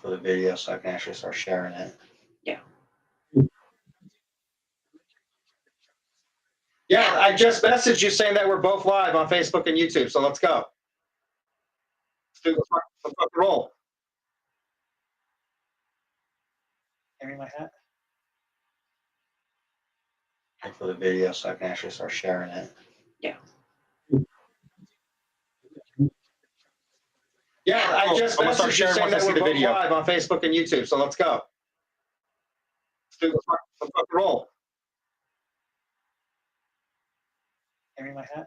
for the video so I can actually start sharing it. Yeah. Yeah, I just messaged you saying that we're both live on Facebook and YouTube, so let's go. Let's do the fucking roll. Carry my hat. For the video so I can actually start sharing it. Yeah. Yeah, I just messaged you saying that we're both live on Facebook and YouTube, so let's go. Let's do the fucking roll. Carry my hat.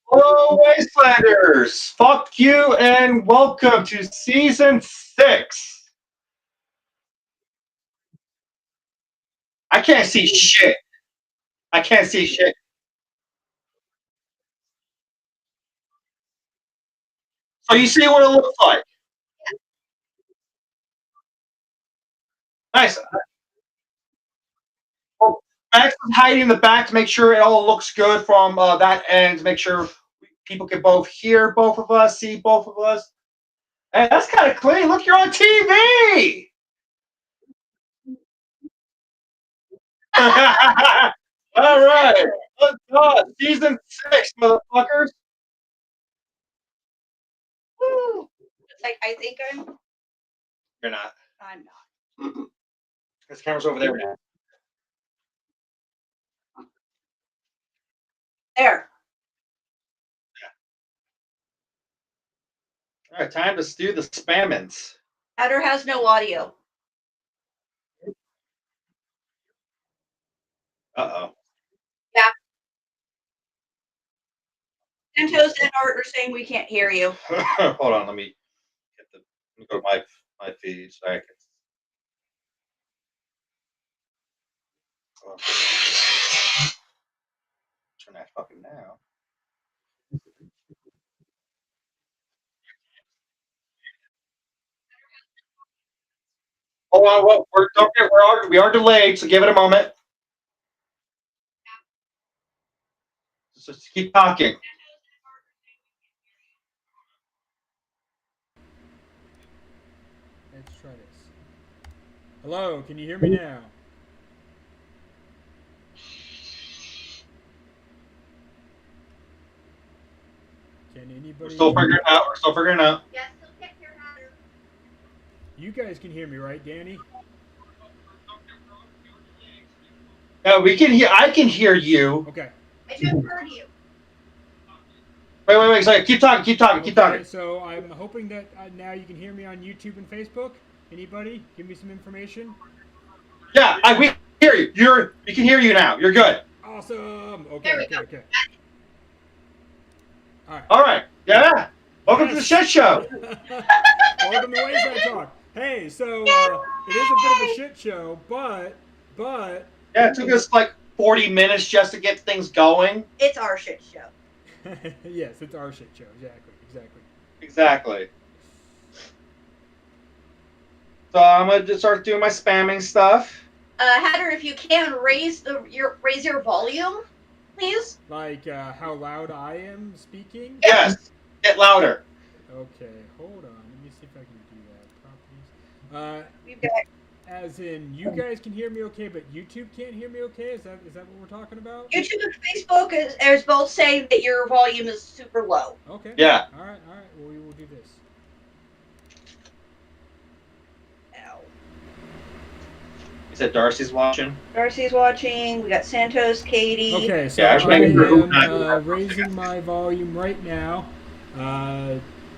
Hello, Wastelanders! Fuck you and welcome to Season 6. I can't see shit. I can't see shit. So you see what it looks like. Nice. Well, Max is hiding in the back to make sure it all looks good from that end, to make sure people can both hear both of us, see both of us. Hey, that's kind of clean. Look, you're on TV! All right. Oh, God. Season 6, motherfuckers. Woo. It's like, I think You're not. I'm not. This camera's over there now. There. All right, time to stew the spammins. Adder has no audio. Uh-oh. Yeah. Santos and Art are saying we can't hear you. Hold on, let me go to my feed so I can. Turn that fucking now. Hold on, we are delayed, so give it a moment. Just keep talking. Let's try this. Hello, can you hear me now? Can anybody? We're still figuring it out. Yes, still can't hear Adder. You guys can hear me, right, Danny? No, we can hear. I can hear you. Okay. I just heard you. Wait. Sorry. Keep talking. Keep talking. So I'm hoping that now you can hear me on YouTube and Facebook. Anybody? Give me some information. Yeah, we hear you. We can hear you now. You're good. Awesome. There Okay. we go. Okay. All right. Yeah. Welcome to the shit show. Welcome to Wasteland Talk. Hey, so it is a bit of a shit show, but Yeah, it took us like 40 minutes just to get things going. It's our shit show. yes, it's our shit show. Exactly. So I'm gonna just start doing my spamming stuff. Hatter, if you can raise your volume, please. Like how loud I am speaking? Yes. Get louder. Okay, hold on. Let me see if I can do that. Properties. We've got As in, you guys can hear me okay, but YouTube can't hear me okay? Is that what we're talking about? YouTube and Facebook is both saying that your volume is super low. Okay. Yeah. All right. Well, we will do this. Ow. You said Darcy's watching? Darcy's watching. We got Santos, Katie. Okay, so Yeah, I sure. am raising my volume right now.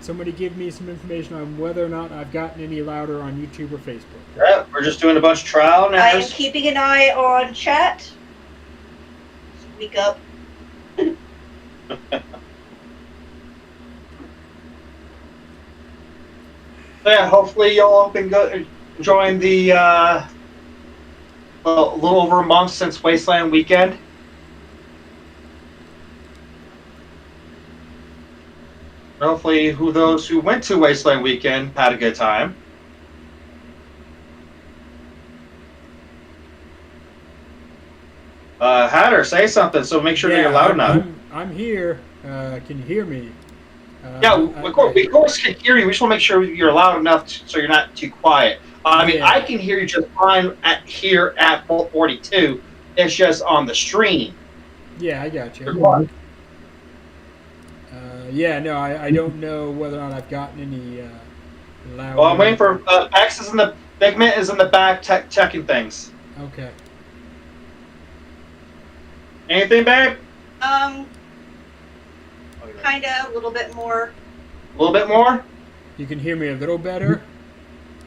Somebody give me some information on whether or not I've gotten any louder on YouTube or Facebook. Yeah, we're just doing a bunch of trial and I am errors. keeping an eye on chat. Speak up. So yeah, hopefully y'all have been enjoying the a little over a month since Wasteland weekend. Hopefully, those who went to Wasteland weekend had a good time. Hatter, say something so make sure that you're loud enough. I'm here. Can you hear me? Yeah, we of course can hear you. We just want to make sure you're loud enough so you're not too quiet. I mean, Yeah. I can hear you just fine here at Bolt 42. It's just on the stream. Yeah, I got you. You're quiet. Yeah, no, I don't know whether or not I've gotten any louder. Well, I'm waiting for X is in the Big Mint is in the back checking things. Okay. Anything, babe? Kinda, a little bit more. A little bit more? You can hear me a little better.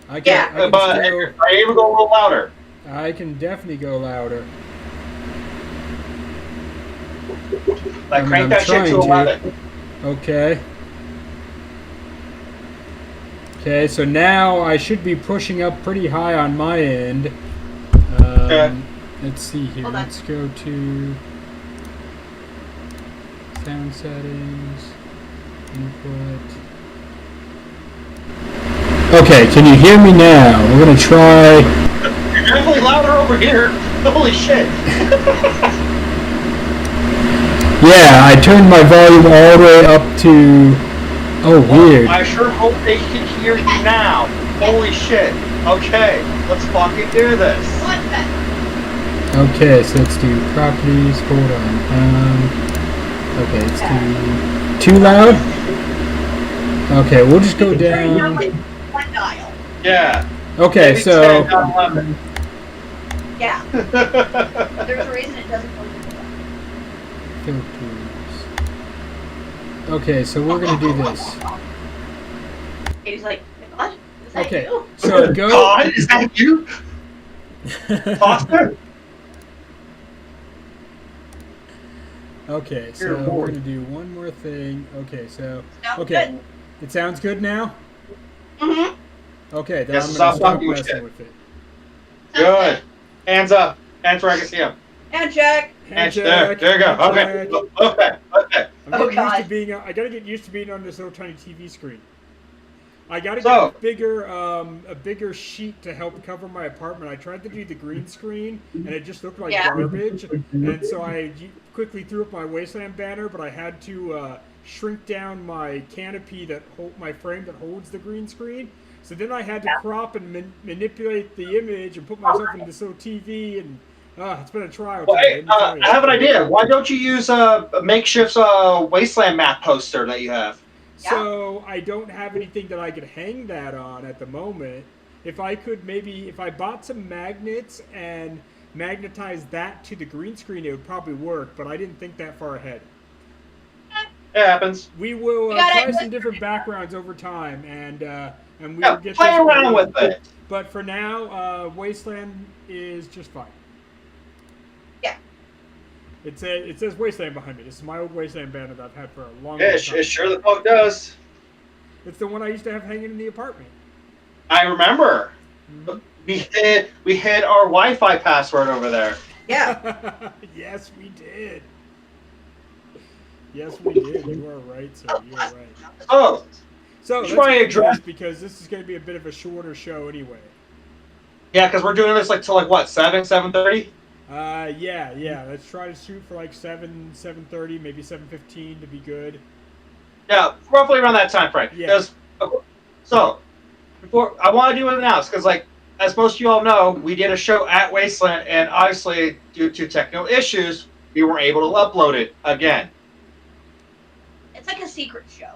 I Yeah, can But still, are you able to go a little louder? I can definitely go louder. Like, crank I'm that shit to trying to. 11. Okay. Okay, so now I should be pushing up pretty high on my end. Okay. Let's see here. Hold on. Let's go to sound settings, input. Okay, can you hear me now? We're gonna try. You're definitely louder over here. Holy shit. Yeah, I turned my volume all the way up to. Oh, weird. I sure hope they can hear you now. Holy shit. Okay, let's fucking do this. What the? Okay, so let's do properties. Hold on. Okay, let's do too loud. Okay, we'll just go Turn down down. like one dial. Yeah. Okay, Maybe so 10, not 11. Yeah. There's a reason it doesn't go into that. filters. Okay, so we're gonna do this. He's like, what? Is that Okay, you? so go. God, is that you? Foster? Okay, so Dear we're Lord. gonna do one more thing. Okay, so Sounds okay, it sounds good now. good. Mm-hmm. Okay, then Yes, I'm stop gonna stop talking with messing shit. with it. Good. Hands up. Hands where I can see them. And Jack. Hands Jack, there. You go. hand Okay. Jack. Okay. Okay. I'm Oh, getting used God. to being. I gotta get used to being on this little tiny TV screen. I gotta So- get a bigger sheet to help cover my apartment. I tried to do the green screen, and it just looked like Yeah. garbage. And so I quickly threw up my Wasteland banner, but I had to shrink down my canopy my frame that holds the green screen. So then I had to crop and manipulate the image and put myself in this little TV, and it's been a trial. Well, today, hey, let me tell you. I have an idea. Why don't you use a makeshift Wasteland map poster that you have? So I don't have anything that I could hang that on at the moment. If I could if I bought some magnets and magnetize that to the green screen, it would probably work, but I didn't think that far ahead. It happens. We will You gotta- try some different backgrounds over time, and we Yeah, will get play this around going. with it. But for now, Wasteland is just fine. Yeah. It says Wasteland behind me. This is my old Wasteland banner that I've had for a long, Yeah, long it time. sure the fuck does. It's the one I used to have hanging in the apartment. I remember. Mhm. We hid our Wi-Fi password over there. Yeah. Yes, we did. Yes, we did. You are right, sir. You are right. Oh, So Which let's one get address- into this because this is going to be a bit of a shorter show anyway. yeah, because we're doing this like till like what 7:30. Yeah. Let's try to shoot for like 7:30, maybe 7:15 to be good. Yeah, roughly around that time frame. Yeah. 'Cause- so before I want to do it now, because like as most of you all know, we did a show at Wasteland, and obviously due to technical issues, we weren't able to upload it again. It's like a secret show.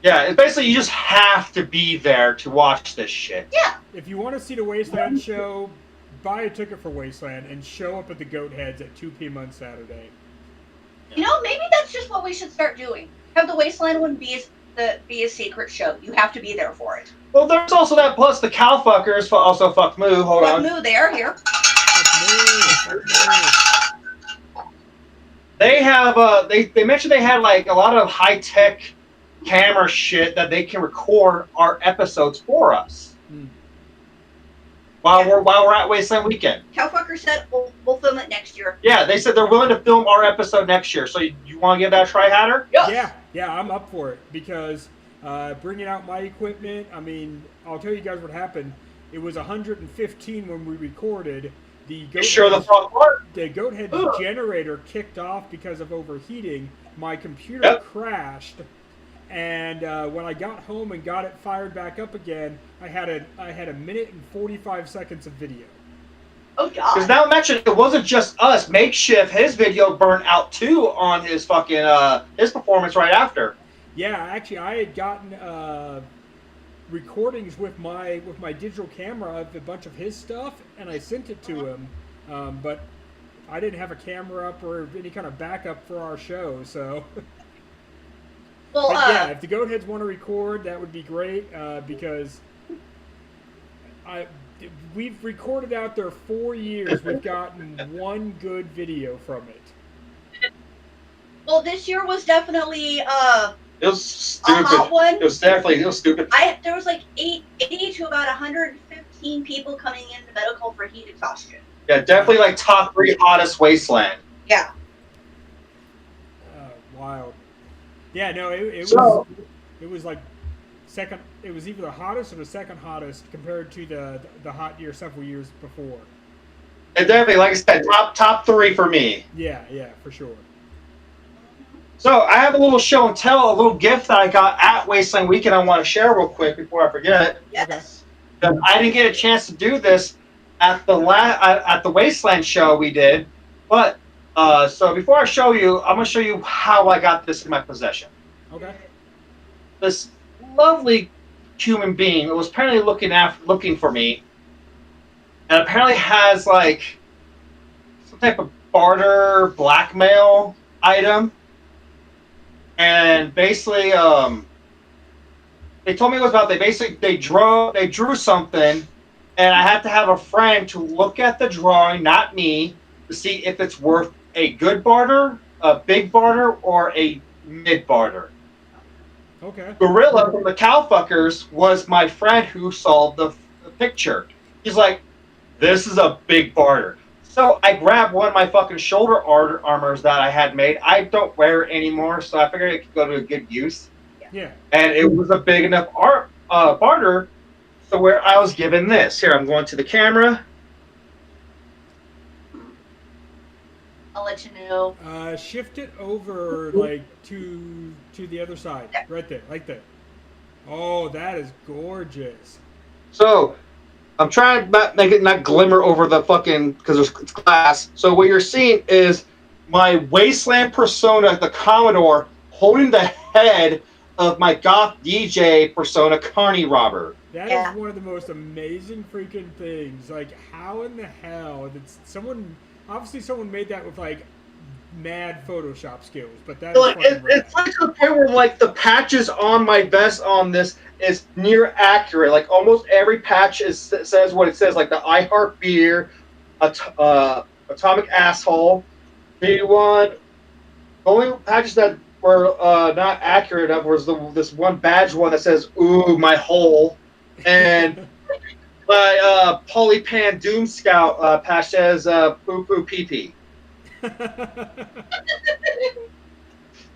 Yeah, it's basically you just have to be there to watch this shit. Yeah. If you want to see the Wasteland show, buy a ticket for Wasteland and show up at the Goat Heads at 2 p.m. on Saturday. You know, maybe that's just what we should start doing. Have the Wasteland one be a secret show. You have to be there for it. Well, there's also that. Plus, the cow fuckers also fuck Moo. Hold But on. Moo, they are here. Fuck me. They have. They mentioned they had like a lot of high tech camera shit that they can record our episodes for us Hmm. while we're at Wasteland Weekend. Cowfucker said we'll film it next year. Yeah, they said they're willing to film our episode next year. So you want to give that a try, Hatter? Yes. Yeah, I'm up for it because bringing out my equipment. I mean, I'll tell you guys what happened. It was 115 when we recorded. The You sure the Heads- front part? the Goat Head's Ugh. generator kicked off because of overheating. My computer Yep. crashed, and when I got home and got it fired back up again, I had a minute and 45 seconds of video. Oh Because God. now mention it wasn't just us. Makeshift, his video burned out too on his fucking his performance right after. Yeah, actually, I had gotten recordings with my digital camera of a bunch of his stuff, and I sent it to him, but I didn't have a camera up or any kind of backup for our show, so. Well, But yeah, if the Goat Heads want to record, that would be great because we've recorded out there 4 years. We've gotten one good video from it. well, this year was definitely It was a stupid. hot one. It was stupid. There was like 80 to about 115 people coming into medical for heat exhaustion. Yeah, definitely like top 3 hottest Wasteland. Yeah. Wild. Yeah, no, it So- was like second. It was either the hottest or the second hottest compared to the hot year several years before. And definitely, like I said, top 3 for me. Yeah, for sure. So I have a little show and tell, a little gift that I got at Wasteland Weekend I want to share real quick before I forget. Yes. I didn't get a chance to do this at the Wasteland show we did. But so before I show you, I'm gonna show you how I got this in my possession. Okay. This lovely human being was apparently looking for me, and apparently has like some type of barter blackmail item. And basically, they told me it was about they drew something, and I had to have a friend to look at the drawing, not me, to see if it's worth a good barter, a big barter, or a mid barter. Okay. Gorilla from the Cowfuckers was my friend who saw the picture. He's like, "This is a big barter." So I grabbed one of my fucking shoulder armors that I had made. I don't wear it anymore, so I figured it could go to a good use. Yeah. And it was a big enough barter, so where I was given this. Here, I'm going to the camera. I'll let you know. Shift it over like to the other side, right there, like that. Oh, that is gorgeous. So I'm trying to make it not glimmer over the fucking because it's glass. So what you're seeing is my Wasteland persona, the Commodore, holding the head of my goth DJ persona, Carney Robber. That is one of the most amazing freaking things. Like, how in the hell did someone made that with like mad Photoshop skills? But that's like, it's like to the point where like the patches on my vest on this is near accurate. Like almost every patch says what it says. Like the I Heart Beer, Atomic Asshole, B1. The only patches that were not accurate of was this one badge one that says "Ooh, my hole," and my Polypan Doom Scout patch says "Poo poo pee pee."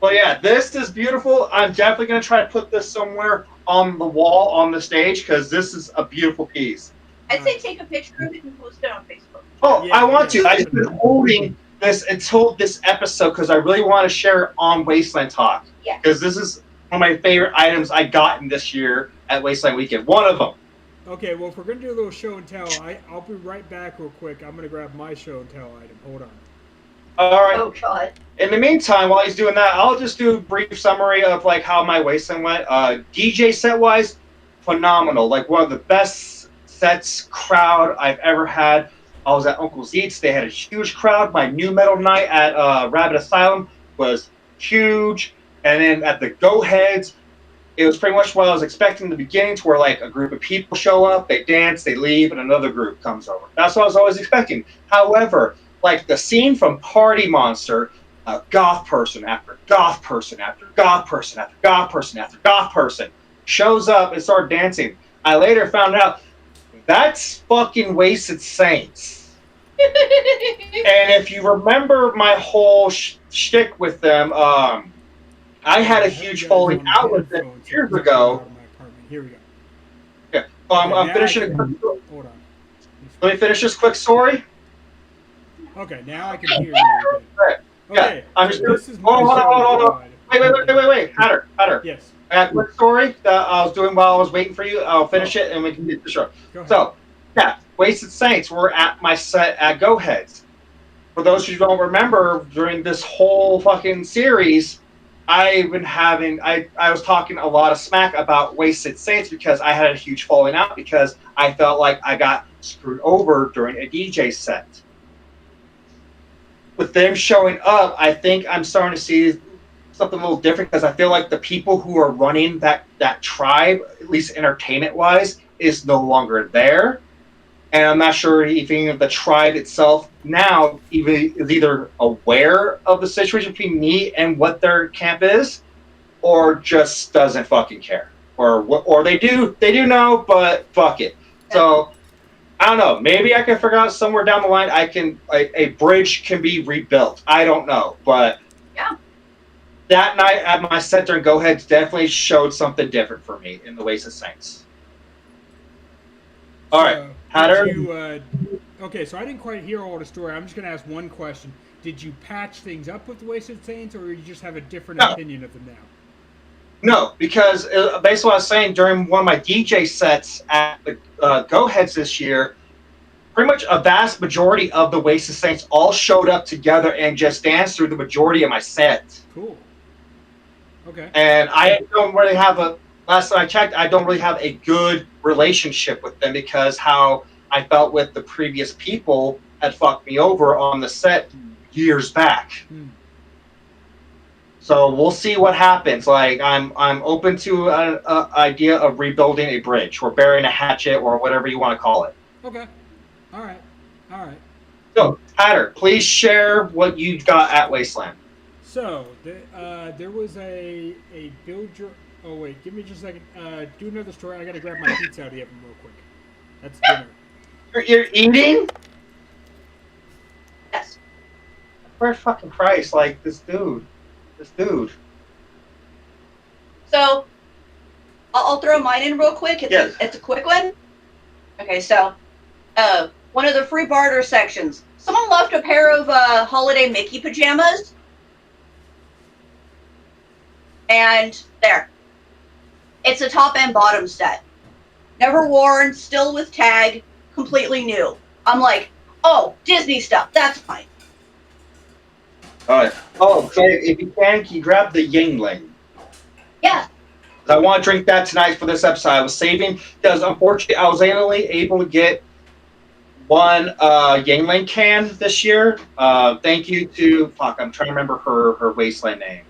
Well, yeah, this is beautiful. I'm definitely gonna try to put this somewhere on the wall on the stage because this is a beautiful piece. I'd say take a picture of it and post it on Facebook. Oh, Yeah, I want to. yeah. I've been holding this until this episode because I really want to share it on Wasteland Talk. Yeah. Because this is one of my favorite items I gotten this year at Wasteland Weekend. One of them. Okay, well, if we're gonna do a little show and tell, I'll be right back real quick. I'm gonna grab my show and tell item. Hold on. All right. Oh God. In the meantime, while he's doing that, I'll just do a brief summary of like how my Wasteland went. DJ set wise, phenomenal. Like one of the best sets crowd I've ever had. I was at Uncle Zeet's. They had a huge crowd. My new metal night at Rabbit Asylum was huge. And then at the Go Heads, it was pretty much what I was expecting in the beginning, to where like a group of people show up, they dance, they leave, and another group comes over. That's what I was always expecting. However, like the scene from Party Monster, goth person after goth person after goth person after goth person after goth person shows up and started dancing. I later found out that's fucking Wasted Saints. And if you remember my whole shtick with them, I had a huge falling out with them years ago. Here we go. Yeah, I'm finishing a quick story. Hold on. Let me finish this quick story. Okay, now I can hear you. Right. Okay, Yeah, I'm just. this is my Hold on. show. Wait. Hatter. Yes. I got a quick story that I was doing while I was waiting for you. I'll finish it and we can get the show. Go ahead. So, yeah, Wasted Saints were at my set at Go Heads. For those who don't remember, during this whole fucking series, I was talking a lot of smack about Wasted Saints because I had a huge falling out because I felt like I got screwed over during a DJ set. With them showing up, I think I'm starting to see something a little different because I feel like the people who are running that tribe, at least entertainment-wise, is no longer there. And I'm not sure if the tribe itself now even is either aware of the situation between me and what their camp is, or just doesn't fucking care, or they do know, but fuck it. So I don't know. Maybe I can figure out somewhere down the line. A bridge can be rebuilt. I don't know, but yeah. That night at my set during Go Ahead definitely showed something different for me in the Wasted Saints. All right, Hatter. Okay, so I didn't quite hear all the story. I'm just going to ask one question. Did you patch things up with the Wasted Saints, or you just have a different opinion of them now? No, because basically what I was saying during one of my DJ sets at the Go Heads this year, pretty much a vast majority of the Wasted Saints all showed up together and just danced through the majority of my set. Cool. Okay. And I don't really have a. Last time I checked, I don't really have a good relationship with them because how I felt with the previous people had fucked me over on the set years back. So we'll see what happens. Like I'm open to an idea of rebuilding a bridge or burying a hatchet or whatever you want to call it. Okay. All right. So Hatter, please share what you got at Wasteland. So there was a build your. Oh wait, give me just a second. Do another story. I gotta grab my pizza out of the oven real quick. That's dinner. You're eating? Yes. For fucking Christ, like this dude. So, I'll throw mine in real quick. It's a quick one. Okay, so, one of the free barter sections. Someone left a pair of holiday Mickey pajamas. And there. It's a top and bottom set. Never worn, still with tag, completely new. I'm like, oh, Disney stuff, that's fine. Alright. Oh, okay. If you can you grab the Yingling? Yeah. I want to drink that tonight for this episode. I was saving because unfortunately I was only able to get one Yingling can this year. Thank you to I'm trying to remember her Wasteland name.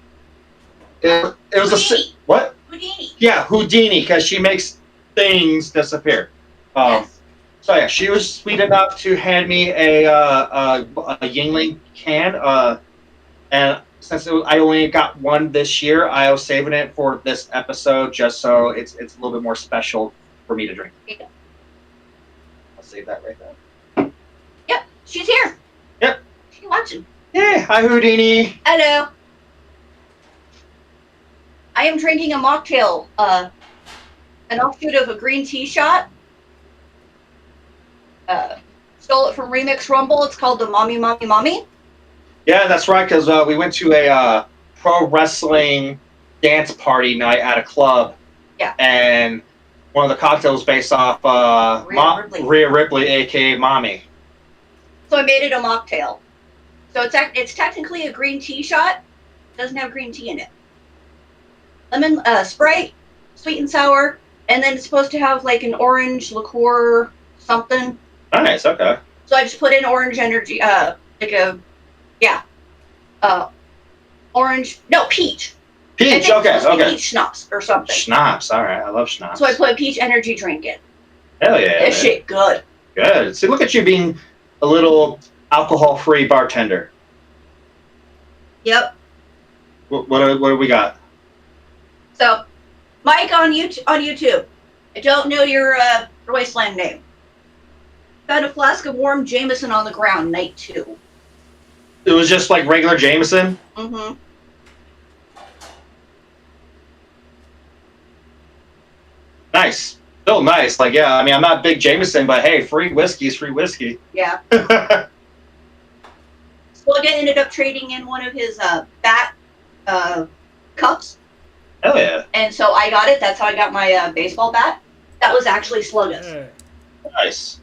It was Houdini. What? Houdini. Yeah, Houdini, because she makes things disappear. Yes. So yeah, she was sweet enough to hand me a Yingling can. And since I only got one this year, I was saving it for this episode just so it's a little bit more special for me to drink. Yeah. I'll save that right there. Yep, she's here. Yep. She's watching. Yeah, hi Houdini. Hello. I am drinking a mocktail, an offshoot of a green tea shot. Stole it from Remix Rumble. It's called the Mommy Mommy Mommy. Yeah, that's right, because we went to a pro wrestling dance party night at a club. Yeah. And one of the cocktails based off Rhea Ripley, a.k.a. Mommy. So I made it a mocktail. So it's technically a green tea shot. It doesn't have green tea in it. Lemon, Sprite, sweet and sour, and then it's supposed to have like an orange liqueur something. Nice, okay. So I just put in orange energy, peach. Peach, okay. Peach schnapps or something. Schnapps, all right. I love schnapps. So I put a peach energy drink in. Hell yeah. This shit good. Good. See, look at you being a little alcohol-free bartender. Yep. What do we got? So, Mike on YouTube. I don't know your Wasteland name. Found a flask of warm Jameson on the ground, night 2. It was just like regular Jameson? Mm-hmm. Nice. Still nice. Like, yeah, I mean, I'm not big Jameson, but hey, free whiskey is free whiskey. Yeah. Slugga ended up trading in one of his bat cups. Hell yeah. And so I got it. That's how I got my baseball bat. That was actually Slugga's. Yeah. Nice.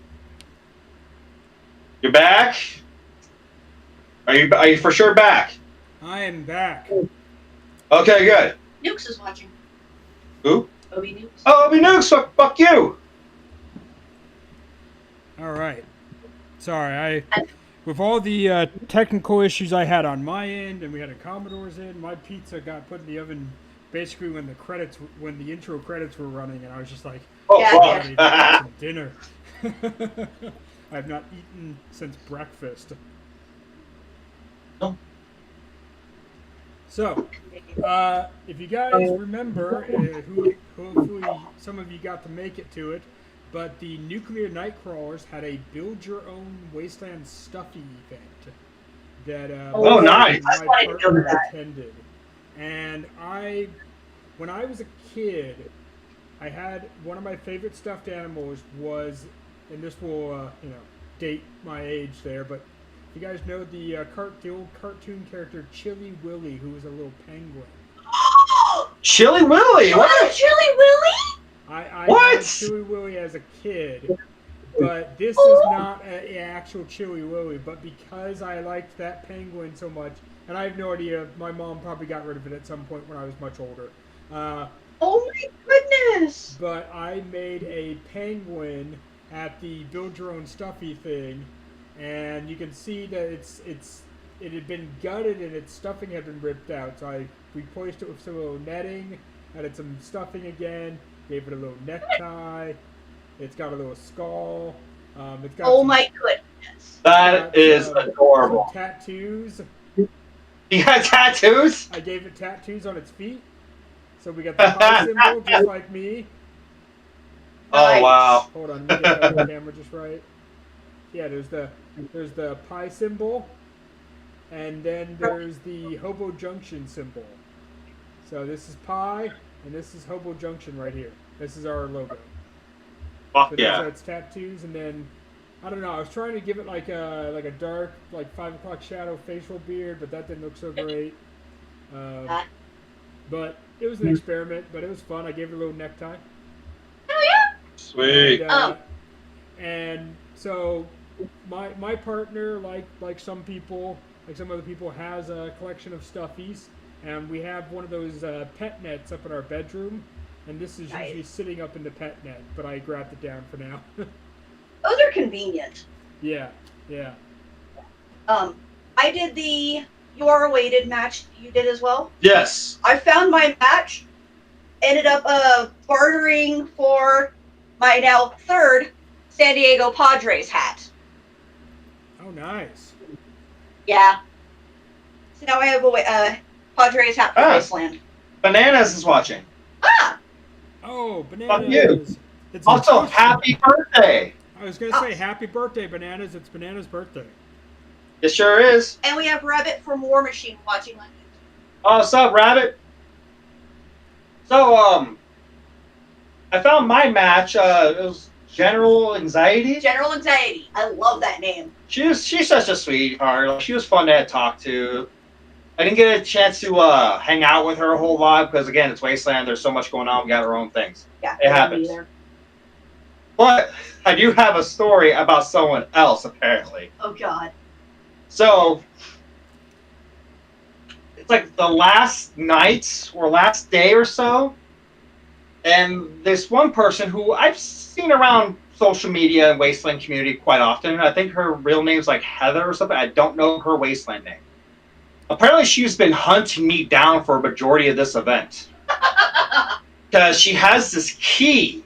You're back? Are you for sure back? I am back. Okay, good. Nukes is watching. Who? Obi Nukes. Oh, Obi Nukes, fuck you. All right. Sorry, with all the technical issues I had on my end, and we had a Commodore's end, my pizza got put in the oven basically when the intro credits were running, and I was just like, Oh, Yeah, fuck. I need to have some dinner. I have not eaten since breakfast. Oh. So, if you guys remember, hopefully some of you got to make it to it, but the Nuclear Nightcrawlers had a build-your-own Wasteland Stuffy event that nice. my I wanted to go to partner that. attended. And when I was a kid, I had one of my favorite stuffed animals was, and this will date my age there, but you guys know the old cartoon character Chili Willy, who was a little penguin. Chili Willy, You what? had a Chili Willy? I What? had Chili Willy as a kid, But this is not an actual Chili Willy. But because I liked that penguin so much, and I have no idea, my mom probably got rid of it at some point when I was much older. Oh my goodness! But I made a penguin at the build your own stuffy thing, and you can see that it had been gutted and its stuffing had been ripped out. So I replaced it with some little netting, added some stuffing again, gave it a little necktie. It's got a little skull. It's got My goodness! That is adorable. Some tattoos. You got tattoos? I gave it tattoos on its feet. So we got the pie symbol, just like me. Oh wow! Hold on, let me get the camera just right. Yeah, there's the pie symbol, and then there's the Hobo Junction symbol. So this is pie, and this is Hobo Junction right here. This is our logo. Fuck So yeah! It's tattoos, and then I don't know. I was trying to give it like a dark, like 5 o'clock shadow facial beard, but that didn't look so great. But it was an experiment, but it was fun. I gave it a little necktie. Hell yeah! Sweet. And so my partner, like some people, like some other people, has a collection of stuffies, and we have one of those pet nets up in our bedroom, and this is usually sitting up in the pet net, but I grabbed it down for now. Those are convenient. Yeah. I did the You Are Awaited match. You did as well? Yes. I found my match, ended up bartering for my now third San Diego Padres hat. Oh, nice. Yeah. So now I have a Padres hat for Wasteland. Bananas is watching. Oh, Bananas. Fuck you. It's Also, happy birthday. I was going to say happy birthday, Bananas. It's Bananas' birthday. It sure is. And we have Rabbit from War Machine watching on YouTube. Oh, what's up, Rabbit? So, I found my match. It was General Anxiety. General Anxiety. I love that name. She's such a sweetheart. She was fun to talk to. I didn't get a chance to hang out with her a whole lot because, again, it's Wasteland. There's so much going on. We got our own things. Yeah, it happens. But I do have a story about someone else, apparently. Oh, God. So, it's like the last night or last day or so, and this one person who I've seen around social media and Wasteland community quite often, I think her real name's like Heather or something. I don't know her Wasteland name. Apparently, she's been hunting me down for a majority of this event. Because she has this key,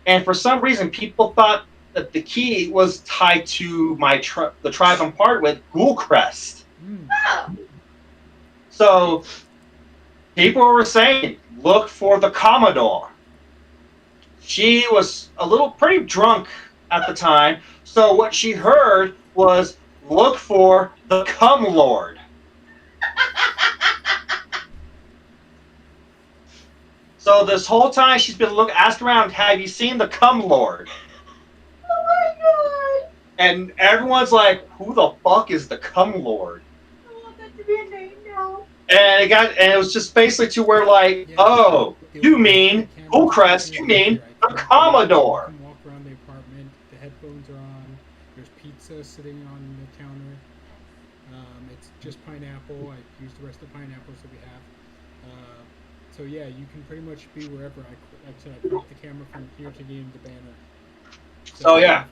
and for some reason, people thought that the key was tied to the tribe I'm part with, Ghoulcrest. Oh. So, people were saying, look for the Commodore. She was pretty drunk at the time, so what she heard was, look for the Cum Lord. So this whole time she's been asking around, have you seen the Cum Lord? Oh my God. And everyone's like, who the fuck is the Cum Lord? I want that to be a name now. And it was just basically to where like, oh, you mean Ghoulcrest, you mean the Commodore. You can walk around the apartment, the headphones are on, there's pizza sitting on the counter. It's just pineapple. I used the rest of the pineapples that we have. So yeah, you can pretty much be wherever. Like I said, I cropped the camera from here to the end of the banner. So yeah.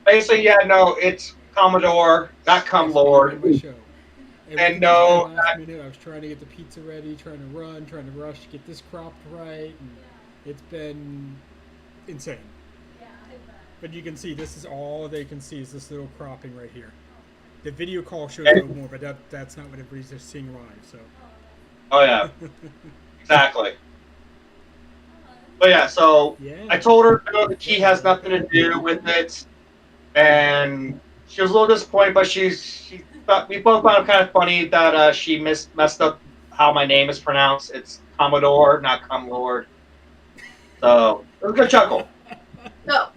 Basically, yeah, no, it's Commodore, not Cum Lord. And no, last minute, I was trying to get the pizza ready, trying to rush, get this cropped right, and it's been insane. But you can see, this is all they can see is this little cropping right here. The video call shows no more, but that's not what everybody's just seeing live. So. Oh yeah, exactly. But yeah, so I told her the key has nothing to do with it, and she was a little disappointed. But she thought we both found it kind of funny that she messed up how my name is pronounced. It's Commodore, not Cum Lord. So it was a good chuckle. So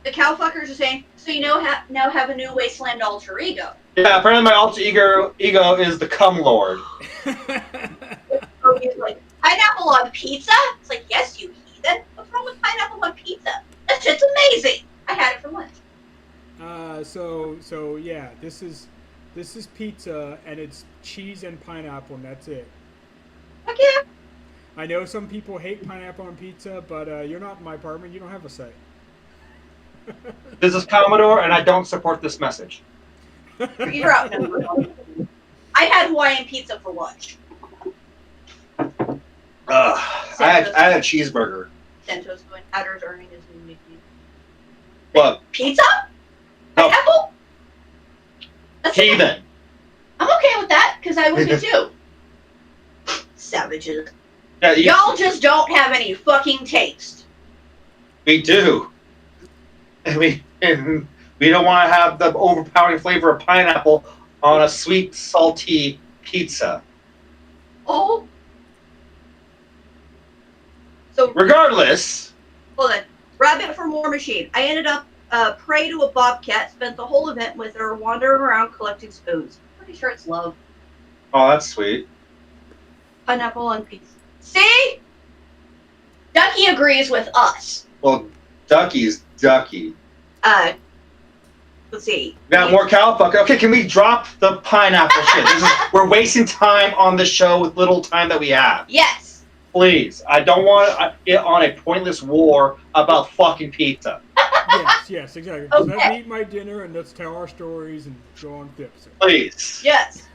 the cowfuckers are saying, so you now have a new Wasteland alter ego. Yeah, apparently my alter ego is the Cum Lord. So he's like, pineapple on pizza? It's like, yes, you heathen. What's wrong with pineapple on pizza? That shit's amazing. I So yeah, this is pizza, and it's cheese and pineapple, and that's it. Fuck yeah. I know some people hate pineapple on pizza, but you're not in my apartment. You don't have a say. This is Commodore, and I don't support this message. You're outnumbered. I had Hawaiian pizza for lunch. I had a cheeseburger. Santos going, Adder's earning his new nickname. What? Pizza? No. Pineapple? That's okay. Heathen. I'm okay with that, because I would be too. Savages. Yeah, Y'all just don't have any fucking taste. We do. And we don't want to have the overpowering flavor of pineapple on a sweet, salty pizza. Oh. So, Regardless. hold on. Rabbit for War Machine. I ended up prey to a bobcat, spent the whole event with her wandering around collecting spoons. Pretty sure it's love. Oh, that's sweet. Pineapple on pizza. See? Ducky agrees with us. Well, Ducky's Ducky. Let's see. We got more cow fucker. Okay, can we drop the pineapple shit? We're wasting time on the show with little time that we have. Yes. Please. I don't want to get on a pointless war about fucking pizza. Yes, exactly. Okay. Let me eat my dinner and let's tell our stories and go on with the episode. Please. Yes.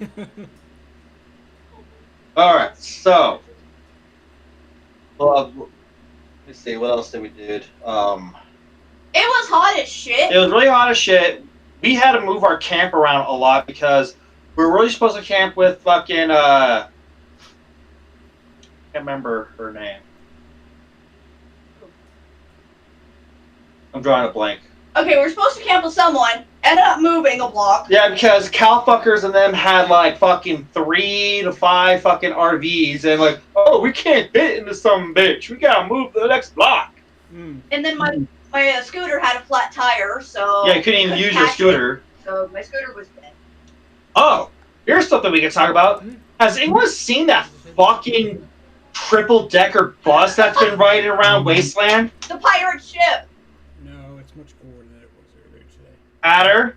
Alright, so. Well, let's see, what else did we do? It was hot as shit. It was really hot as shit. We had to move our camp around a lot because we were really supposed to camp with fucking, I can't remember her name. I'm drawing a blank. Okay, we're supposed to camp with someone. Ended up moving a block. Yeah, because cowfuckers and them had like fucking 3 to 5 fucking RVs and like, oh, we can't fit into some bitch. We gotta move to the next block. Mm. And then my scooter had a flat tire, so Yeah, you couldn't even use your catch scooter. it. So my scooter was dead. Oh, here's something we can talk about. Has anyone seen that fucking triple-decker bus that's been riding around Wasteland? The pirate ship. No, it's much cooler than it was earlier today. Adder?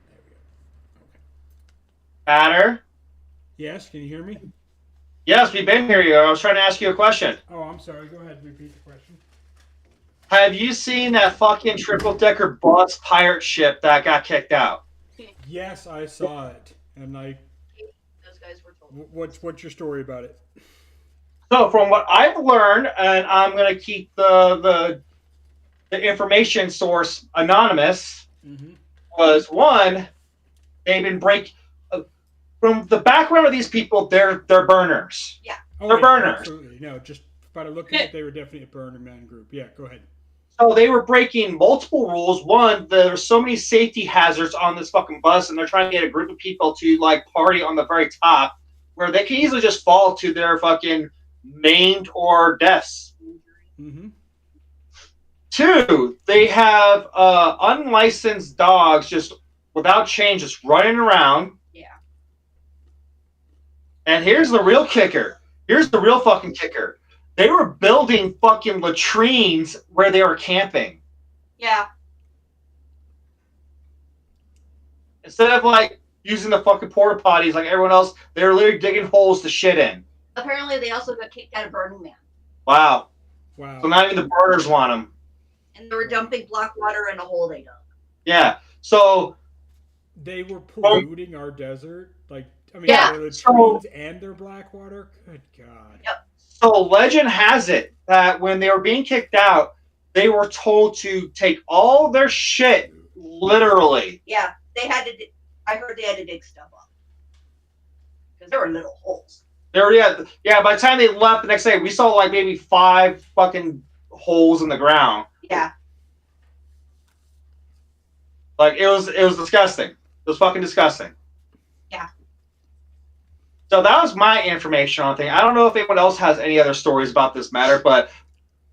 There we go. Okay. Adder? Yes, can you hear me? Yes, we've been here. I was trying to ask you a question. Oh, I'm sorry. Go ahead and repeat the question. Have you seen that fucking triple-decker bus pirate ship that got kicked out? Yes, I saw it. And Those guys were told. what's your story about it? So, from what I've learned, and I'm going to keep the information source anonymous, was one, they've been from the background of these people, they're burners. Yeah. Oh, They're yeah, burners. Absolutely. No, just by looking at it, they were definitely a burner man group. Yeah, go ahead. So they were breaking multiple rules. One, there's so many safety hazards on this fucking bus, and they're trying to get a group of people to like party on the very top, where they can easily just fall to their fucking maimed or deaths. Mm-hmm. Two, they have unlicensed dogs just without chains, just running around. Yeah. And here's the real kicker. Here's the real fucking kicker. They were building fucking latrines where they were camping. Yeah. Instead of like using the fucking porta potties like everyone else, they were literally digging holes to shit in. Apparently, they also got kicked out of Burning Man. Wow. Wow. So not even the burners want them. And they were dumping black water in a hole they dug. Yeah. So They were polluting our desert. Like, I mean, Yeah, their latrines and their black water. Good God. Yep. So legend has it that when they were being kicked out, they were told to take all their shit literally. Yeah, they had to. I heard they had to dig stuff up because there were little holes. There, yeah. By the time they left the next day, we saw like maybe 5 fucking holes in the ground. Yeah. Like it was disgusting. It was fucking disgusting. Yeah. So that was my information on thing. I don't know if anyone else has any other stories about this matter, but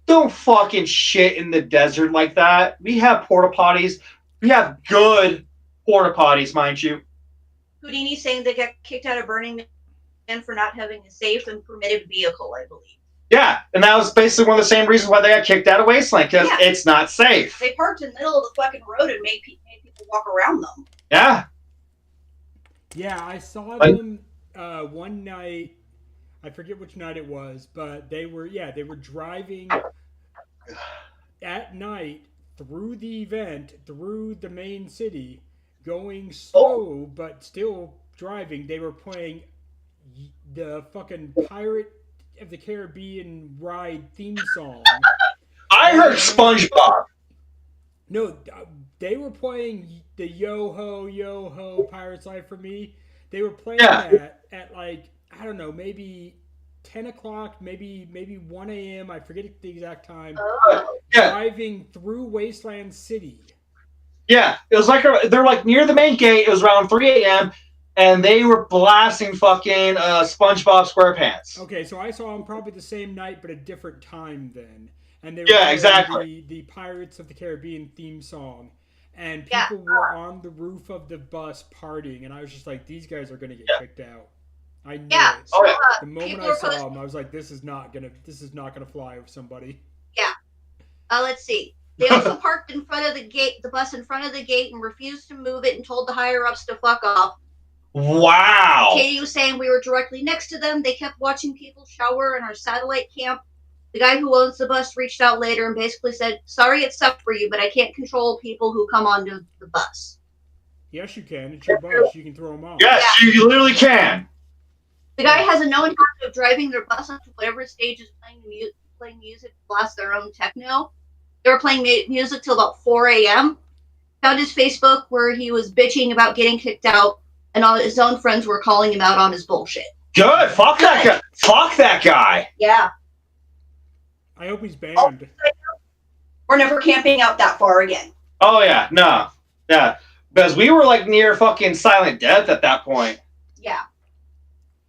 don't fucking shit in the desert like that. We have porta potties. We have good porta potties, mind you. Houdini saying they got kicked out of Burning Man for not having a safe and permitted vehicle, I believe. Yeah, and that was basically one of the same reasons why they got kicked out of Wasteland, because it's not safe. They parked in the middle of the fucking road and made people people walk around them. Yeah. Yeah, I saw them one night. I forget which night it was, but they were driving at night through the event, through the main city, going slow but still driving. They were playing the fucking Pirate of the Caribbean ride theme song. I heard SpongeBob. No, they were playing the Yo Ho Pirate's Life for Me. They were playing that at like, I don't know, maybe 10 o'clock, maybe 1 a.m. I forget the exact time. Driving through Wasteland City. Yeah, it was like they're like near the main gate. It was around 3 a.m. and they were blasting fucking SpongeBob SquarePants. Okay, so I saw them probably the same night, but a different time then. And they were playing exactly the Pirates of the Caribbean theme song. And people were on the roof of the bus partying, and I was just like, these guys are going to get kicked out. I knew it. So, the moment I saw them, I was like, this is not gonna fly with somebody. Yeah. Let's see. They also parked in front of the gate, the bus in front of the gate, and refused to move it and told the higher ups to fuck off. Wow. Katie was saying we were directly next to them. They kept watching people shower in our satellite camp. The guy who owns the bus reached out later and basically said, sorry it sucked for you, but I can't control people who come onto the bus. Yes, you can. It's your bus. You can throw them off. Yes, you literally can. The guy has a known habit of driving their bus up to whatever stage is playing music, blast their own techno. They were playing music till about 4 a.m. Found his Facebook where he was bitching about getting kicked out, and all his own friends were calling him out on his bullshit. Good. Fuck that guy. Fuck that guy. Yeah. I hope he's banned. We're never camping out that far again. Oh, yeah. No. Yeah. Because we were like near fucking silent death at that point. Yeah.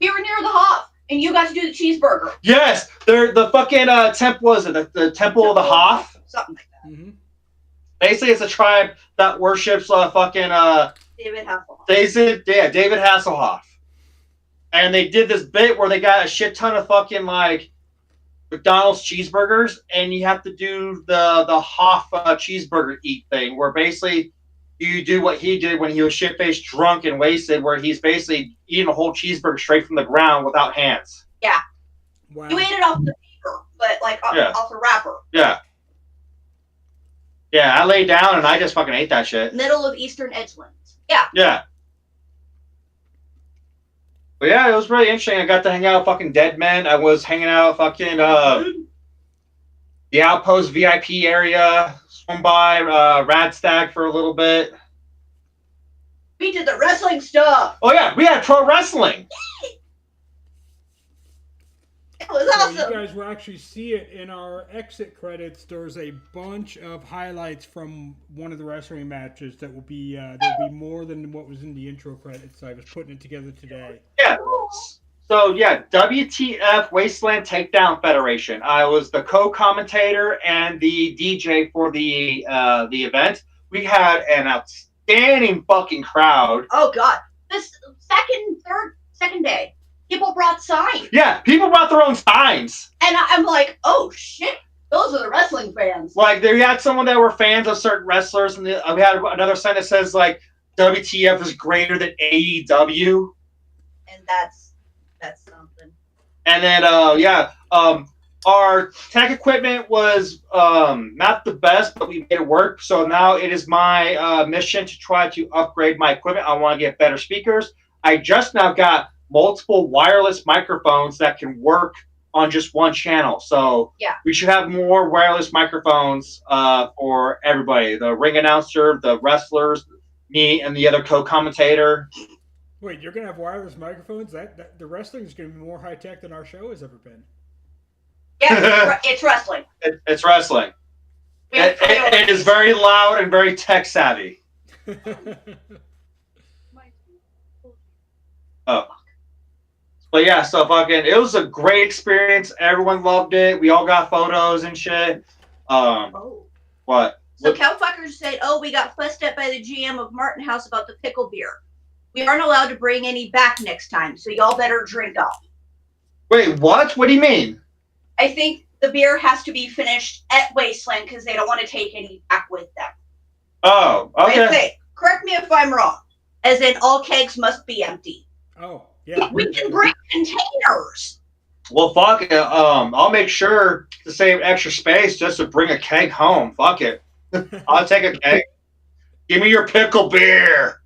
We were near the Hoff, and you got to do the cheeseburger. Yes. The fucking temple, was it? The Temple of the Hoff? Something like that. Mm-hmm. Basically, it's a tribe that worships fucking... David Hasselhoff. David Hasselhoff. And they did this bit where they got a shit ton of fucking, like, McDonald's cheeseburgers, and you have to do the Hoff cheeseburger eat thing, where basically you do what he did when he was shit-faced, drunk, and wasted, where he's basically eating a whole cheeseburger straight from the ground without hands. Yeah. Wow. You ate it off the paper, but like off the wrapper. Yeah. Yeah, I laid down and I just fucking ate that shit. Middle of Eastern Edgelands. Yeah. Yeah. But yeah, it was really interesting. I got to hang out with fucking dead men. I was hanging out with fucking the Outpost VIP area. Swung by Radstag for a little bit. We did the wrestling stuff. Oh yeah, we had pro wrestling. It was awesome. So you guys will actually see it in our exit credits. There's a bunch of highlights from one of the wrestling matches that will be there'll be more than what was in the intro credits. I was putting it together today. Yeah. So yeah, WTF Wasteland Takedown Federation. I was the co-commentator and the DJ for the event. We had an outstanding fucking crowd. Oh god, this second day. People brought signs. Yeah, people brought their own signs. And I'm like, oh shit, those are the wrestling fans. Like, they had someone that were fans of certain wrestlers, and we had another sign that says, like, WTF is greater than AEW. And that's something. And then, our tech equipment was not the best, but we made it work. So now it is my mission to try to upgrade my equipment. I want to get better speakers. I just now got multiple wireless microphones that can work on just one channel. So yeah, we should have more wireless microphones for everybody. The ring announcer, the wrestlers, me, and the other co-commentator. Wait, you're going to have wireless microphones? That the wrestling is going to be more high-tech than our show has ever been. Yeah, it's wrestling. It's wrestling. It is very loud and very tech-savvy. Oh. But yeah, so fucking, it was a great experience. Everyone loved it. We all got photos and shit. What? So Cowfuckers said, we got fussed at by the GM of Martin House about the pickle beer. We aren't allowed to bring any back next time, so y'all better drink up. Wait, what? What do you mean? I think the beer has to be finished at Wasteland because they don't want to take any back with them. Oh, okay. correct me if I'm wrong, as in all kegs must be empty. Oh, yeah. We can bring containers. Well, fuck it. I'll make sure to save extra space just to bring a keg home. Fuck it. I'll take a keg. Give me your pickle beer.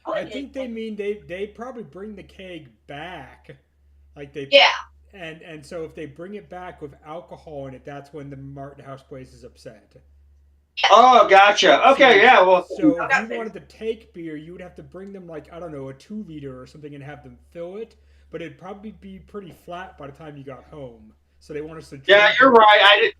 I think they mean they probably bring the keg back, like they Yeah. and so if they bring it back with alcohol in it, that's when the Martin House place is upset. Oh, gotcha. Okay, yeah. Well, So if you wanted to take beer, you would have to bring them like I don't know a 2-liter or something and have them fill it, but it'd probably be pretty flat by the time you got home. So they want us to. yeah, you're right.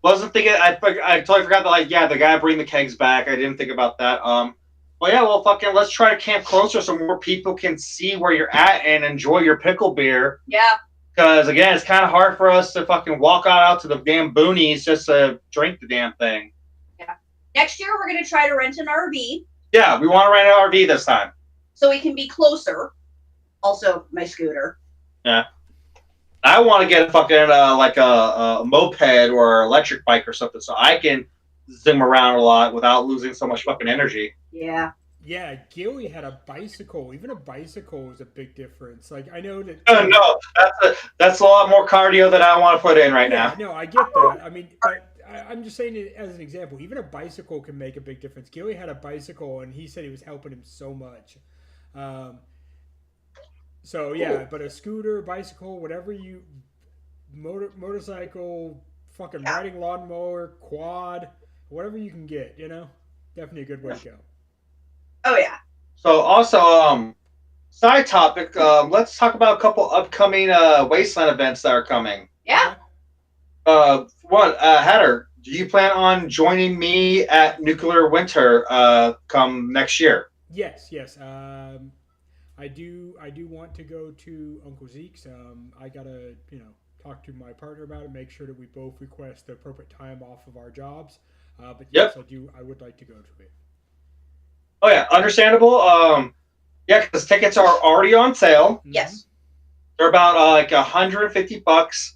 Wasn't thinking. I totally forgot that. Like, yeah, the guy bring the kegs back. I didn't think about that. Well, yeah. Well, fucking, let's try to camp closer so more people can see where you're at and enjoy your pickle beer. Yeah. Because again, it's kind of hard for us to fucking walk out to the damn boonies just to drink the damn thing. Yeah. Next year, we're gonna try to rent an RV. Yeah, we want to rent an RV this time. So we can be closer. Also, my scooter. Yeah. I want to get a fucking like a moped or electric bike or something so I can zoom around a lot without losing so much fucking energy. Yeah. Yeah, Gilly had a bicycle. Even a bicycle is a big difference. Like I know that. No, that's a lot more cardio that I want to put in right now. No, I get that. I mean, I'm just saying it as an example. Even a bicycle can make a big difference. Gilly had a bicycle, and he said it was helping him so much. So yeah, but a scooter, bicycle, whatever you, motorcycle, fucking riding lawnmower, quad, whatever you can get, definitely a good way to go. Oh yeah. So also, side topic, let's talk about a couple upcoming Wasteland events that are coming. Yeah. Hatter, do you plan on joining me at Nuclear Winter come next year? Yes. I do want to go to Uncle Zeke's. I gotta, talk to my partner about it, make sure that we both request the appropriate time off of our jobs. But yes, I would like to go to it. Oh yeah, understandable. Yeah, because tickets are already on sale. Yes. They're about like $150.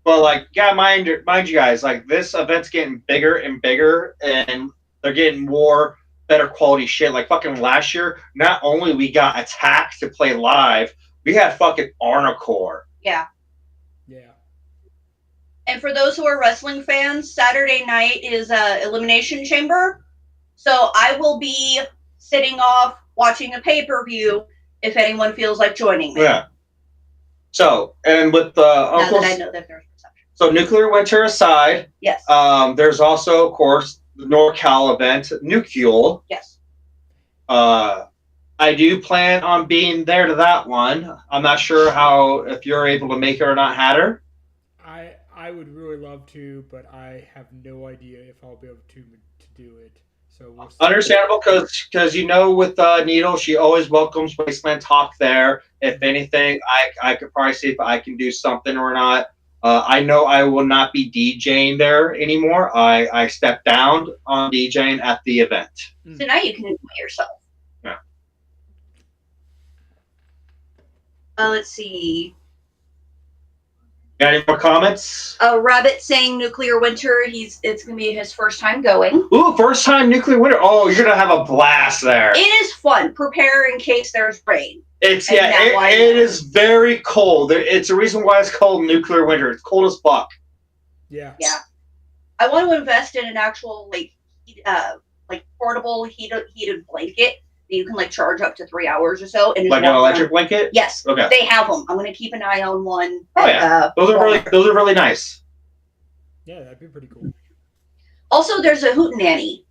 But like, yeah, mind you guys, like this event's getting bigger and bigger, and they're getting more better quality shit. Like fucking last year, not only we got Attack to play live, we had fucking Arnacore. Yeah. Yeah. And for those who are wrestling fans, Saturday night is Elimination Chamber. So I will be sitting off watching a pay-per-view if anyone feels like joining me. Yeah. So, and with Now that I know that there's reception. So Nuclear Winter aside, Yes. There's also, of course, the NorCal event, Nucule. Yes. I do plan on being there to that one. I'm not sure if you're able to make it or not, Hatter. I would really love to, but I have no idea if I'll be able to do it. So we'll see. Understandable, because with Needle, she always welcomes Wasteland Talk there. If anything, I could probably see if I can do something or not. I know I will not be DJing there anymore. I stepped down on DJing at the event. So now you can enjoy yourself. Yeah. Let's see. Got any more comments? Rabbit saying Nuclear Winter. It's gonna be his first time going. Ooh, first time Nuclear Winter. Oh, you're gonna have a blast there. It is fun. Prepare in case there's rain. It is very cold. It's the reason why it's called Nuclear Winter. It's cold as fuck. Yeah. Yeah. I want to invest in an actual portable heated blanket that you can charge up to 3 hours or so. And like an electric blanket? Yes. Okay. They have them. I'm going to keep an eye on one. Oh yeah. Those are really nice. Yeah, that'd be pretty cool. Also, there's a hootenanny.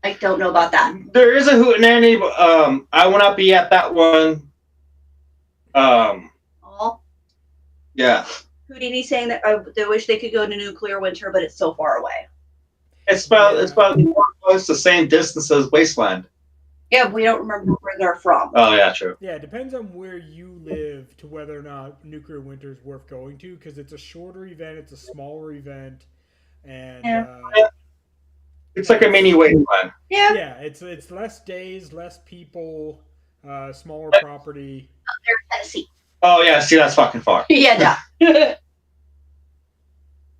I don't know about that. There is a hootenanny, but I will not be at that one. Yeah. Houdini saying that they wish they could go to Nuclear Winter, but it's so far away. It's about more or less the same distance as Wasteland. Yeah, we don't remember where they're from. Oh yeah, true. Yeah, it depends on where you live to whether or not Nuclear Winter is worth going to, because it's a shorter event, it's a smaller event, and it's like a mini Wasteland. Yeah. Yeah, it's less days, less people, smaller property. They're Tennessee. Oh yeah, see that's fucking far. Yeah, no.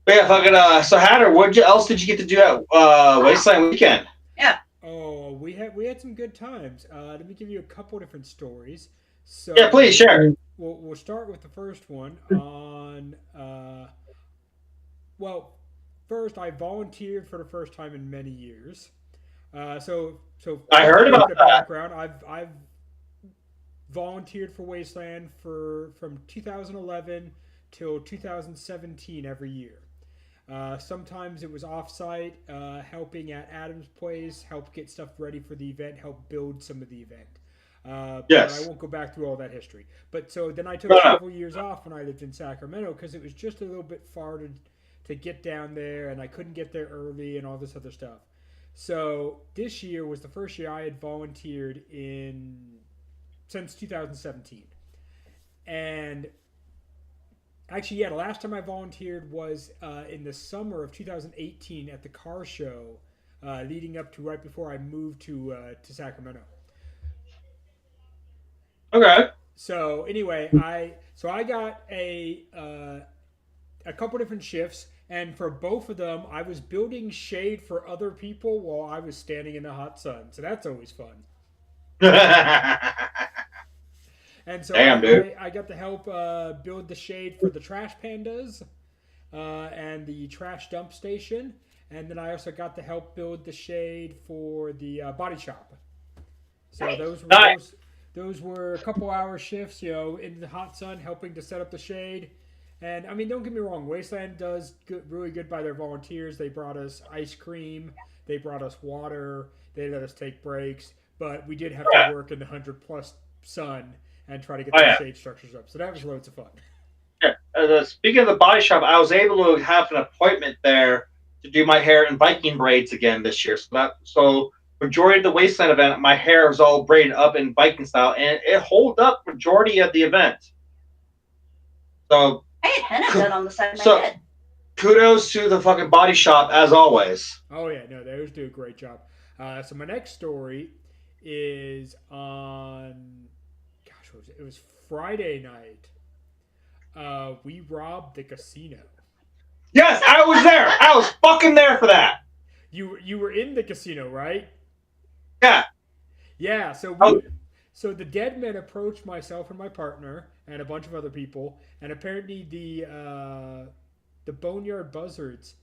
But yeah, fucking so Hatter, what else did you get to do at Wasteland weekend? Oh, we had some good times. Let me give you a couple different stories. So Yeah, please share. we'll start with the first one on. Well, first I volunteered for the first time in many years. So I just a heard little about bit of that. background. I've volunteered for Wasteland for from 2011 till 2017 every year. Sometimes it was offsite, helping at Adam's place, help get stuff ready for the event, help build some of the event. But I Yes. won't go back through all that history. But so then I took No, no. several years off when I lived in Sacramento because it was just a little bit far to get down there, and I couldn't get there early and all this other stuff. So this year was the first year I had volunteered in since 2017, and actually, yeah, the last time I volunteered was in the summer of 2018 at the car show, leading up to right before I moved to Sacramento. Okay. So anyway, I got a couple different shifts, and for both of them, I was building shade for other people while I was standing in the hot sun. So that's always fun. And so Damn, dude. I got to help build the shade for the trash pandas and the trash dump station. And then I also got to help build the shade for the body shop. So Nice. Nice. those were a couple hour shifts, in the hot sun, helping to set up the shade. And I mean, don't get me wrong, Wasteland does really good by their volunteers. They brought us ice cream, they brought us water, they let us take breaks, but we did have to Yeah. work in the 100+ sun and try to get Oh, those yeah. shade structures up. So that was loads of fun. Yeah. Speaking of the body shop, I was able to have an appointment there to do my hair in Viking braids again this year. So majority of the Wasteland event, my hair was all braided up in Viking style, and it hold up majority of the event. So I had henna done on the side of my So- head. kudos to the fucking body shop as always. Oh yeah, no, they always do a great job. So my next story is on, gosh, what was it? It was Friday night. We robbed the casino. Yes, I was there. I was fucking there for that. You were in the casino, right? Yeah. Yeah. So Oh. so the dead men approached myself and my partner and a bunch of other people, and apparently the Boneyard Buzzards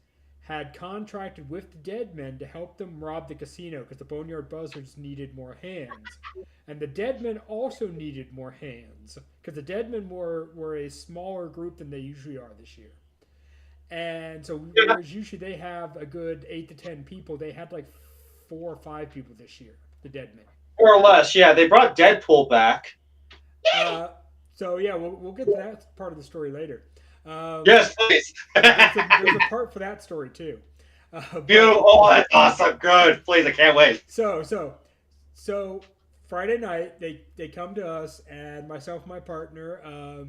had contracted with the dead men to help them rob the casino because the Boneyard Buzzards needed more hands. And the dead men also needed more hands because the dead men were a smaller group than they usually are this year. And so, whereas usually they have a good 8 to 10 people, they had like 4 or 5 people this year, the dead men. More or less, yeah. They brought Deadpool back. So, yeah, we'll get to that part of the story later. Yes, please. There's a part for that story, too. Beautiful. Oh, that's awesome. Good. Please, I can't wait. So Friday night they come to us, and myself and my partner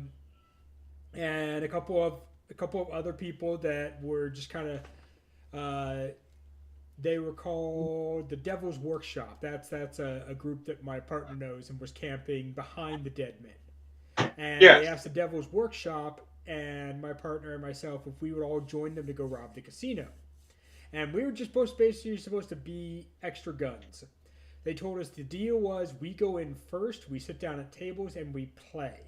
and a couple of other people that were just kind of they were called the Devil's Workshop. That's a group that my partner knows and was camping behind the dead men. And Yes. they asked the Devil's Workshop and my partner and myself if we would all join them to go rob the casino. And we were just basically supposed to be extra guns. They told us the deal was we go in first, we sit down at tables, and we play.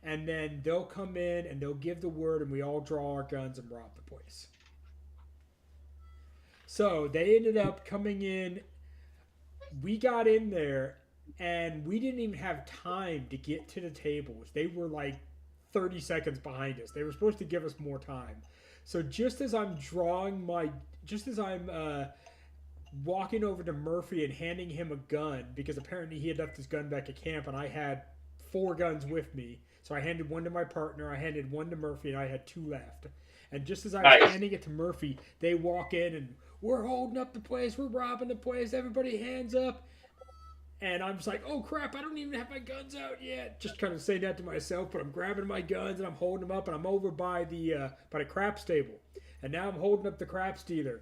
And then they'll come in and they'll give the word, and we all draw our guns and rob the place. So they ended up coming in. We got in there, and we didn't even have time to get to the tables. They were like 30 seconds behind us. They were supposed to give us more time. So just as I'm walking over to Murphy and handing him a gun, because apparently he had left his gun back at camp and I had 4 guns with me. So I handed one to my partner, I handed one to Murphy, and I had 2 left. And just as I was Nice. handing it to Murphy, they walk in and we're holding up the place, we're robbing the place, everybody hands up. And I'm just like, oh crap, I don't even have my guns out yet. Just kind of saying that to myself, but I'm grabbing my guns and I'm holding them up, and I'm over by the craps table. And now I'm holding up the craps dealer.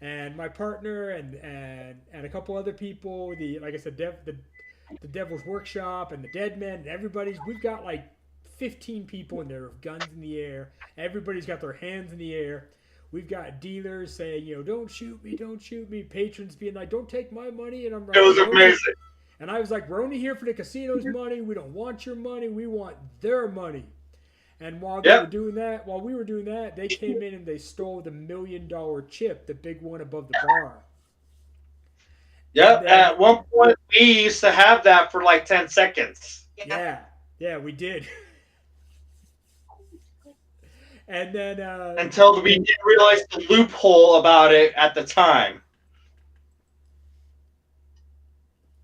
And my partner and a couple other people, like I said, the Devil's Workshop and the Dead Men, and we've got like 15 people in there with guns in the air. Everybody's got their hands in the air. We've got dealers saying, don't shoot me, don't shoot me. Patrons being like, don't take my money. And I'm like, It was amazing. And I was like, we're only here for the casino's money. We don't want your money. We want their money. And while we were doing that, they came in and they stole the $1 million chip, the big one above the bar. Yep. Then, at one point, we used to have that for like 10 seconds. Yeah, we did. And then until we didn't realize the loophole about it at the time.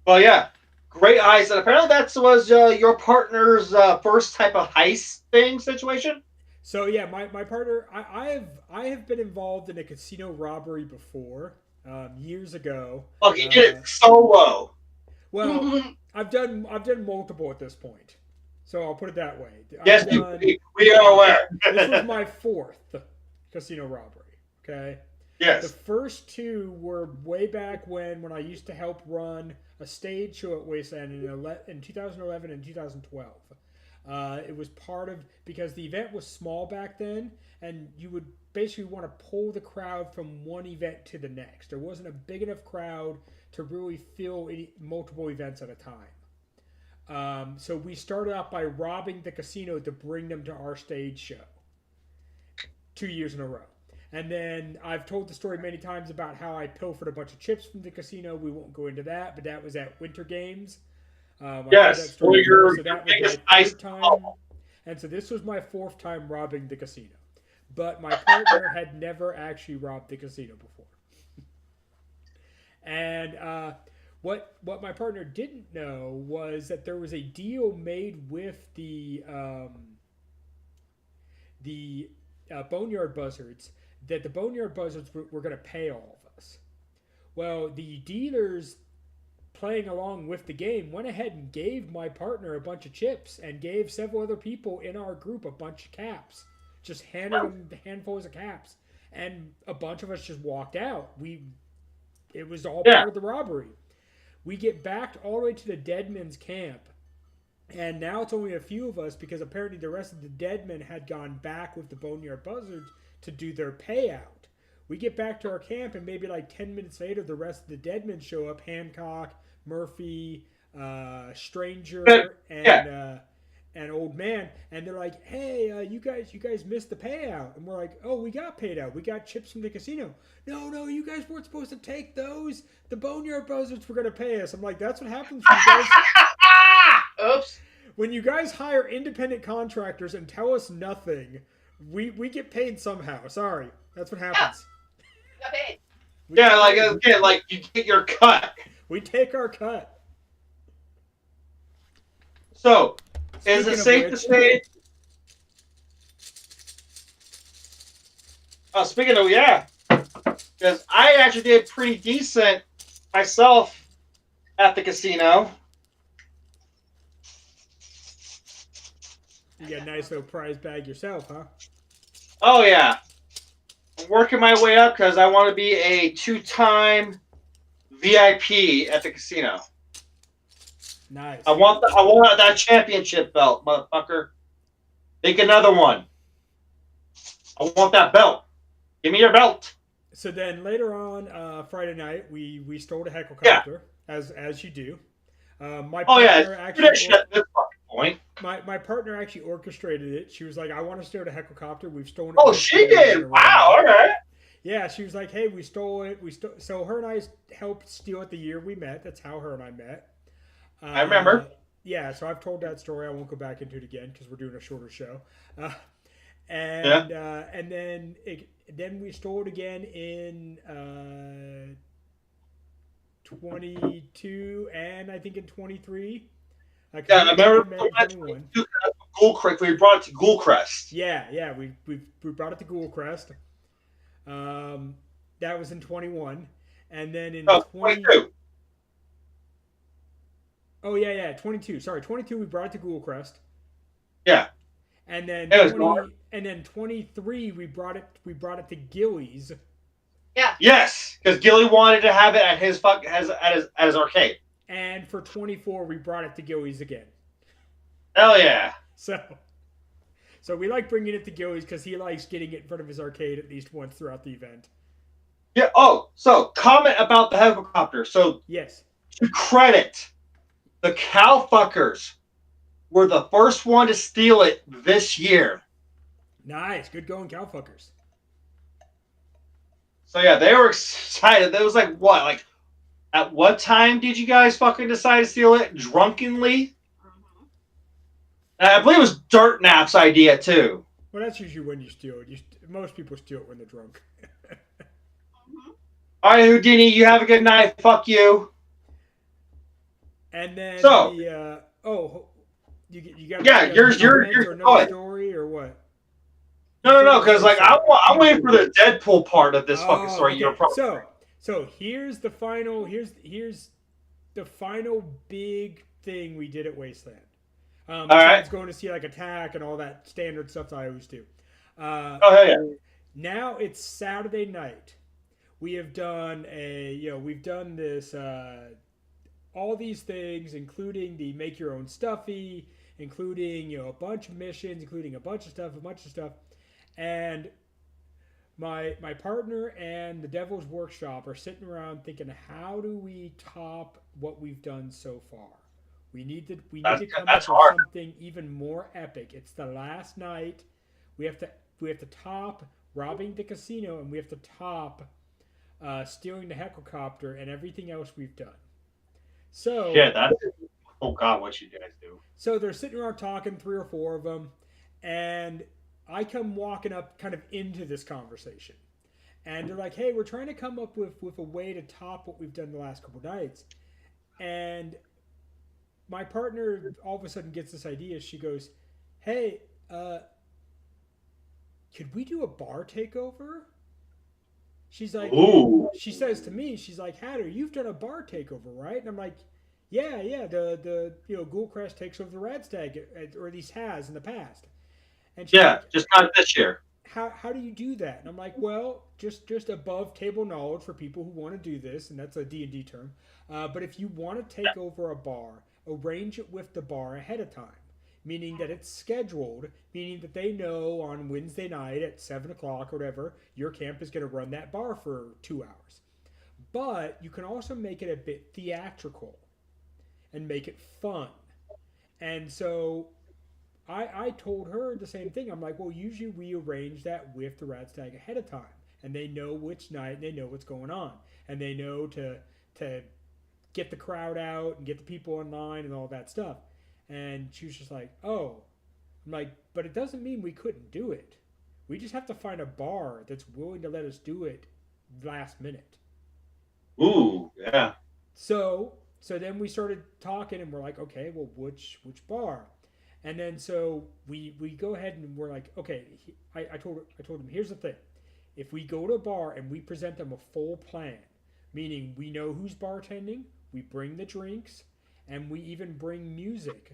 Well, yeah, great heist. And apparently that was your partner's first type of heist thing situation. So yeah, my partner, I have been involved in a casino robbery before, years ago. Oh, he did it solo. Well, I've done multiple at this point. So I'll put it that way. Yes, we are aware. This was my fourth casino robbery. Okay. Yes. The first two were way back when I used to help run a stage show at Wasteland in 2011 and 2012. It was because the event was small back then, and you would basically want to pull the crowd from one event to the next. There wasn't a big enough crowd to really fill multiple events at a time. So we started out by robbing the casino to bring them to our stage show 2 years in a row. And then I've told the story many times about how I pilfered a bunch of chips from the casino. We won't go into that, but that was at Winter Games. Yes, so that was my third time. And so this was my fourth time robbing the casino. But my partner had never actually robbed the casino before. And what my partner didn't know was that there was a deal made with the Boneyard Buzzards, that the Boneyard Buzzards were going to pay all of us. Well, the dealers playing along with the game went ahead and gave my partner a bunch of chips and gave several other people in our group a bunch of caps. Just handed them handfuls of caps. And a bunch of us just walked out. It was all part of the robbery. We get back all the way to the Deadmen's camp. And now it's only a few of us because apparently the rest of the Deadmen had gone back with the Boneyard Buzzards to do their payout. We get back to our camp and maybe like 10 minutes later the rest of the Deadmen show up. Hancock, Murphy, Stranger, and Old Man. And they're like, hey, you guys missed the payout. And we're like, oh, we got paid out. We got chips from the casino. No, you guys weren't supposed to take those. The Boneyard Buzzards were going to pay us. I'm like, that's what happens when you guys... Oops. When you guys hire independent contractors and tell us nothing, we get paid somehow. Sorry. That's what happens. Got paid. Like you get your cut. We take our cut. So, is it safe to say... speaking of, because I actually did pretty decent myself at the casino. You got a nice little prize bag yourself, huh? Oh, yeah. I'm working my way up because I want to be a 2-time VIP at the casino. Nice. I want that championship belt, motherfucker. Make another one. I want that belt. Give me your belt. So then later on Friday night, we stole a helicopter, as you do. My partner My partner actually orchestrated it. She was like, I want to steal the helicopter. We've stolen it. Oh, she did? Wow, all right. Yeah, she was like, hey, we stole it. So her and I helped steal it the year we met. That's how her and I met. I remember. Yeah, so I've told that story. I won't go back into it again because we're doing a shorter show. And then we stole it again in 22 and I think in 23. I remember Ghoulcrest. We brought it to Ghoulcrest. Yeah, we brought it to Ghoulcrest. That was in 21, and then in 22. Oh yeah, 22. Sorry, 22. We brought it to Ghoulcrest. Yeah. And then 23. We brought it to Gilly's. Yeah. Yes, because Gilly wanted to have it at his arcade. And for 24, we brought it to Gilly's again. Hell yeah! So So we like bringing it to Gillies because he likes getting it in front of his arcade at least once throughout the event. Yeah. Oh, so comment about the helicopter. So Yes. to credit, the cowfuckers were the first one to steal it this year. Nice. Good going, cowfuckers. So yeah, they were excited. That was like what? Like at what time did you guys fucking decide to steal it? Drunkenly? Mhm. I believe it was Dirt Nap's idea too. Well, that's usually when you steal it. Most people steal it when they're drunk. Mhm. All right, Houdini, you have a good night. Fuck you. And then So you got yeah, you got a you're comment or go another ahead. story or what? No, because like I'm waiting for the Deadpool part of this fucking story. Okay. You're probably So here's the final the final big thing we did at Wasteland. all Besides right. going to see like Attack and all that standard stuff that I always do. Oh hell yeah. Now it's Saturday night. We have done we've done this all these things, including the make your own stuffy, including a bunch of missions, including a bunch of stuff, and my partner and the Devil's Workshop are sitting around thinking, how do we top what we've done so far? We need to come up That's with hard. something even more epic. It's the last night. We have to top robbing the casino, and we have to top stealing the helicopter and everything else we've done. So Yeah, that's oh god, what you guys do. So they're sitting around talking, three or four of them, and I come walking up kind of into this conversation. And they're like, hey, we're trying to come up with a way to top what we've done the last couple nights. And my partner all of a sudden gets this idea. She goes, hey, could we do a bar takeover? She's like, Ooh. she says to me, she's like, Hatter, you've done a bar takeover, right? And I'm like, yeah. The Ghoulcrest takes over the Radstag, or at least has in the past. And she's Yeah, like, just not this year. how do you do that? And I'm like, well, just above table knowledge for people who want to do this, and that's a D&D term. But if you want to take over a bar, arrange it with the bar ahead of time, meaning that it's scheduled, meaning that they know on Wednesday night at 7 o'clock or whatever, your camp is going to run that bar for 2 hours. But you can also make it a bit theatrical and make it fun. And so I told her the same thing. I'm like, well, usually we arrange that with the Radstag ahead of time, and they know which night, and they know what's going on, and they know to get the crowd out and get the people in line and all that stuff. And she was just like, oh. I'm like, but it doesn't mean we couldn't do it. We just have to find a bar that's willing to let us do it last minute. Ooh, yeah. So then we started talking, and we're like, okay, well, which bar? And then so we go ahead and we're like, okay. I told him, here's the thing: if we go to a bar and we present them a full plan, meaning we know who's bartending, we bring the drinks, and we even bring music,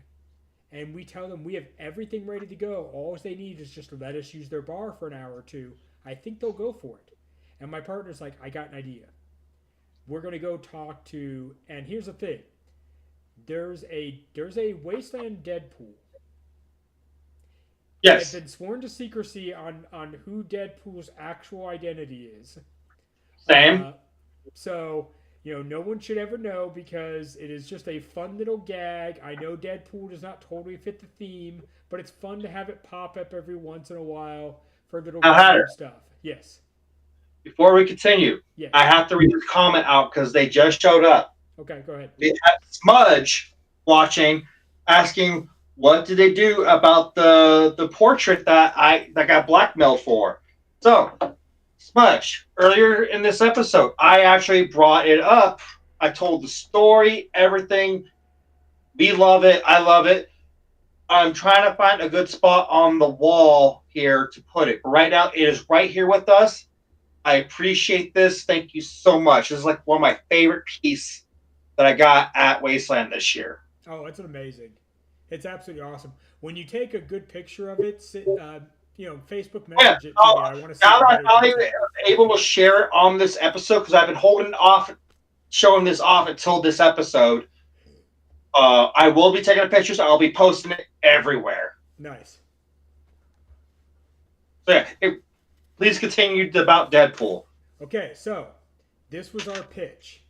and we tell them we have everything ready to go. All they need is just to let us use their bar for an hour or two. I think they'll go for it. And my partner's like, I got an idea. We're gonna go talk to. And here's the thing: there's a Wasteland Deadpool. Yes. I've been sworn to secrecy on who Deadpool's actual identity is. Same. So no one should ever know because it is just a fun little gag. I know Deadpool does not totally fit the theme, but it's fun to have it pop up every once in a while for little stuff. Yes. Before we continue, Yes. I have to read this comment out because they just showed up. Okay, go ahead. We had Smudge watching, asking what did they do about the portrait that got blackmailed for. So, Smudge, earlier in this episode, I actually brought it up. I told the story, everything. We love it. I love it. I'm trying to find a good spot on the wall here to put it. But right now, it is right here with us. I appreciate this. Thank you so much. This is like one of my favorite pieces that I got at Wasteland this year. Oh, it's amazing. It's absolutely awesome. When you take a good picture of it, Facebook message it to me. I want to see now that it. I'm finally able to share it on this episode because I've been holding off, showing this off until this episode. I will be taking pictures. I'll be posting it everywhere. Nice. So yeah, please continue about Deadpool. Okay, so this was our pitch.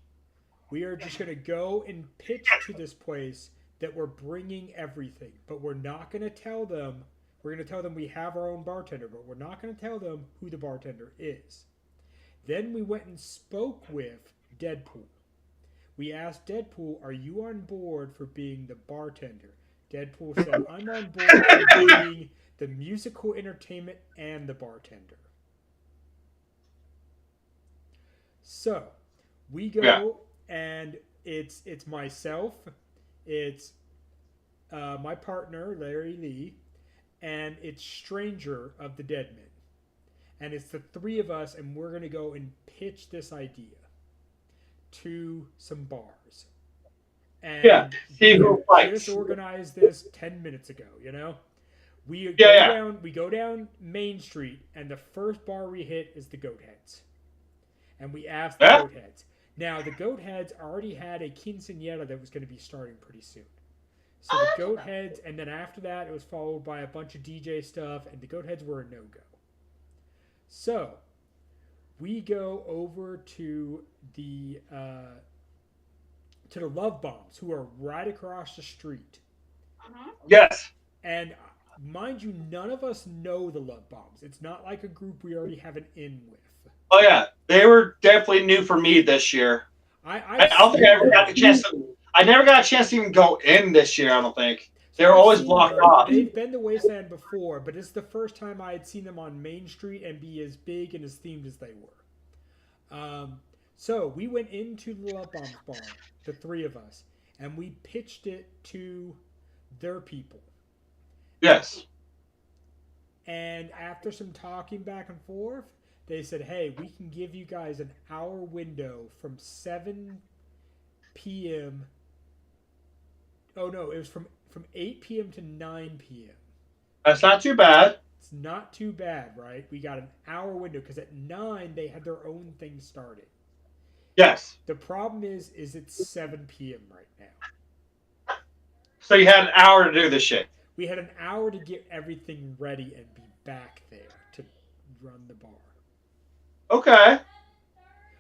We are just going to go and pitch to this place that we're bringing everything, but we're not going to tell them. We're going to tell them we have our own bartender, but we're not going to tell them who the bartender is. Then we went and spoke with Deadpool. We asked Deadpool, "Are you on board for being the bartender?" Deadpool said, "I'm on board for being the musical entertainment and the bartender." So we go, and it's myself, it's my partner Larry Lee, and it's Stranger of the Deadmen, and it's the three of us, and we're gonna go and pitch this idea to some bars. And see who fights. Just organized this 10 minutes ago. We go down Main Street, and the first bar we hit is the Goat Heads. And we asked the Goat Heads. Now, the Goat Heads already had a quinceañera that was going to be starting pretty soon. So the Goat Heads, and then after that, it was followed by a bunch of DJ stuff, and the Goat Heads were a no-go. So we go over to the Love Bombs, who are right across the street. Yes. And mind you, none of us know the Love Bombs. It's not like a group we already have an in with. Oh yeah, they were definitely new for me this year. I don't think I ever got the chance to. I never got a chance to even go in this year. I don't think they were always blocked off. They've been to Wasteland before, but it's the first time I had seen them on Main Street and be as big and as themed as they were. So we went into the Love Bombs bar, the three of us, and we pitched it to their people. Yes. And after some talking back and forth, they said, "Hey, we can give you guys an hour window from 7 p.m. Oh no, it was from 8 p.m. to 9 p.m. That's not too bad. It's not too bad, right? We got an hour window because at 9 they had their own thing started. Yes. The problem is it's 7 p.m. right now. So you had an hour to do this shit. We had an hour to get everything ready and be back there to run the bar. Okay.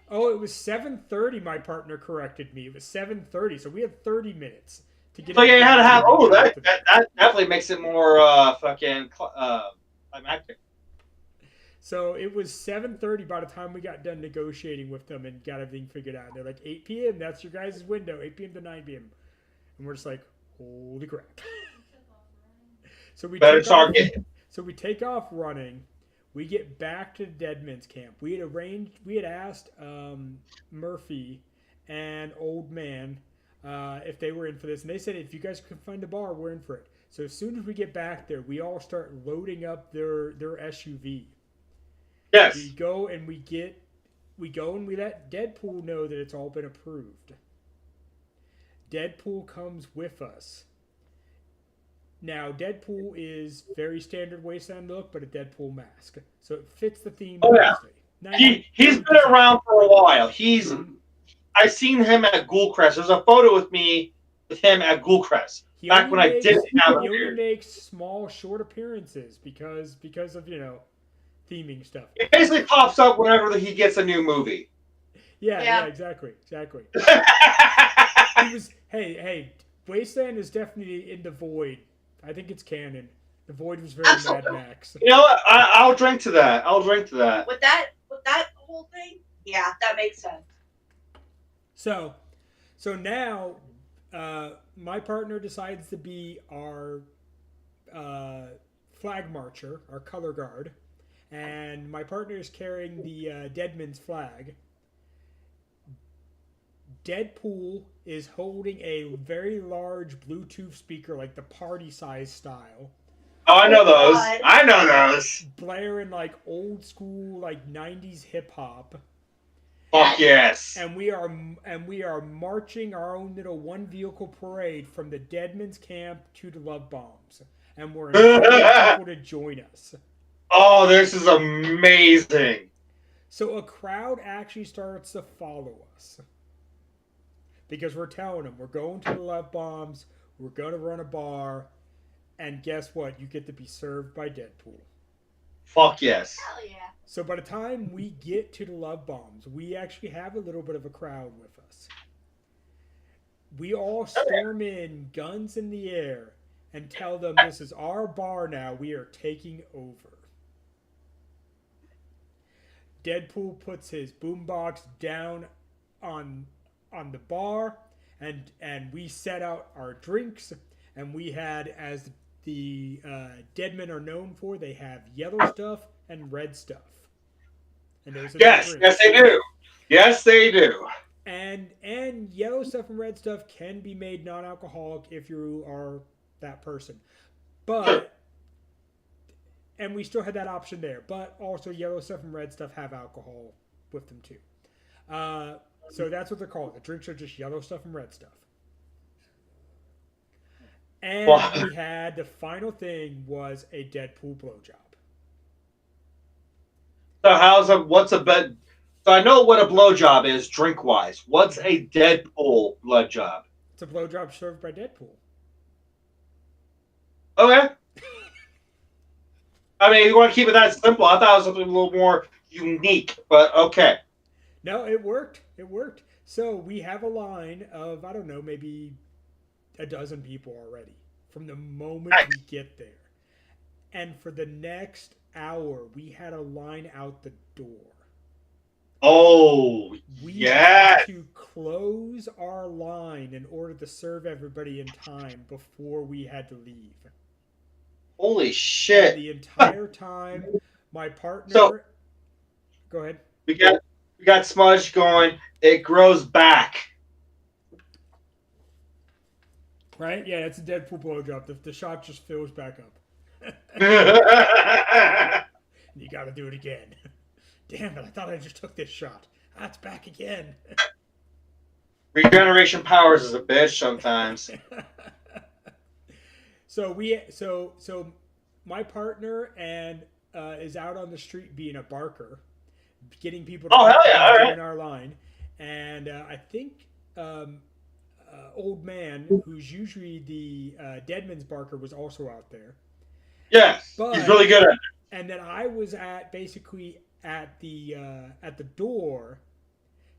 Oh, it was 7:30. My partner corrected me. It was 7:30, so we had 30 minutes to get. So yeah, you had to have. Oh, that definitely makes it more fucking climactic. So it was 7:30 by the time we got done negotiating with them and got everything figured out. They're like, 8 p.m. That's your guys' window, 8 p.m. to 9 p.m. And we're just like, holy crap. So we take off running. We get back to the Deadman's camp. We had asked Murphy and Old Man if they were in for this, and they said if you guys can find a bar, we're in for it. So as soon as we get back there, we all start loading up their SUV. Yes. We go and we let Deadpool know that it's all been approved. Deadpool comes with us. Now, Deadpool is very standard Wasteland look, but a Deadpool mask. So it fits the theme. Oh, yeah. He's been around for a while. I've seen him at Ghoulcrest. There's a photo with me with him at Ghoulcrest. Back when I didn't have a beard. He only makes small, short appearances because of, theming stuff. It basically pops up whenever he gets a new movie. Yeah, exactly. He was, hey, Wasteland is definitely in the Void. I think it's canon. The Void was very Mad Max. You know what? I'll drink to that. With that whole thing, yeah, that makes sense. So now, my partner decides to be our flag marcher, our color guard, and my partner is carrying the Deadman's flag. Deadpool is holding a very large Bluetooth speaker, like the party size style. Oh, I know those. Blaring like old school, like 90s hip hop. Fuck yes. And we are marching our own little one vehicle parade from the Deadman's camp to the Love Bombs, and we're inviting people to join us. Oh, this is amazing. So a crowd actually starts to follow us. Because we're telling them, we're going to the Love Bombs, we're going to run a bar, and guess what? You get to be served by Deadpool. Fuck yes. Hell yeah. So by the time we get to the love bombs, we actually have a little bit of a crowd with us. We all storm in, guns in the air, and tell them this is our bar now. We are taking over. Deadpool puts his boombox down on the bar, and we set out our drinks, and we had, as the Deadmen are known for, they have yellow stuff and red stuff. And those are Yes, yes they do. Yes they do. And yellow stuff and red stuff can be made non-alcoholic if you are that person. But and we still had that option there. But also yellow stuff and red stuff have alcohol with them too. So that's what they're called. The drinks are just yellow stuff and red stuff. And we had the final thing was a Deadpool blowjob. So what's a bed? So I know what a blowjob is drink wise. What's a Deadpool blowjob? It's a blowjob served by Deadpool. Okay. I mean, you want to keep it that simple. I thought it was something a little more unique, but okay. No, it worked. It worked. So we have a line of, I don't know, maybe a dozen people already from the moment we get there. And for the next hour, we had a line out the door. Oh, we yes. had to close our line in order to serve everybody in time before we had to leave. Holy shit. And the entire time, my partner... So, go ahead. We got Smudge going. It grows back. Right? Yeah, it's a Deadpool blowjob. The shot just fills back up. You gotta do it again. Damn it, I thought I just took this shot. It's back again. Regeneration powers is a bitch sometimes. So my partner and is out on the street being a barker, getting people to join our line, and I think Old Man, who's usually the Deadman's barker, was also out there. Yes, he's really good at it. And then I was basically at the door,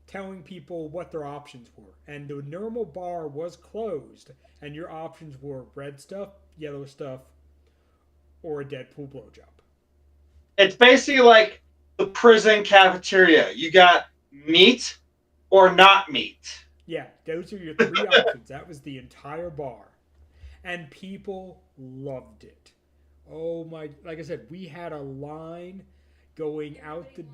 telling people what their options were, and the normal bar was closed, and your options were red stuff, yellow stuff, or a Deadpool blowjob. It's basically like the prison cafeteria. You got meat or not meat. Yeah, those are your three options. That was the entire bar, and people loved it. Oh my! Like I said, we had a line going out the.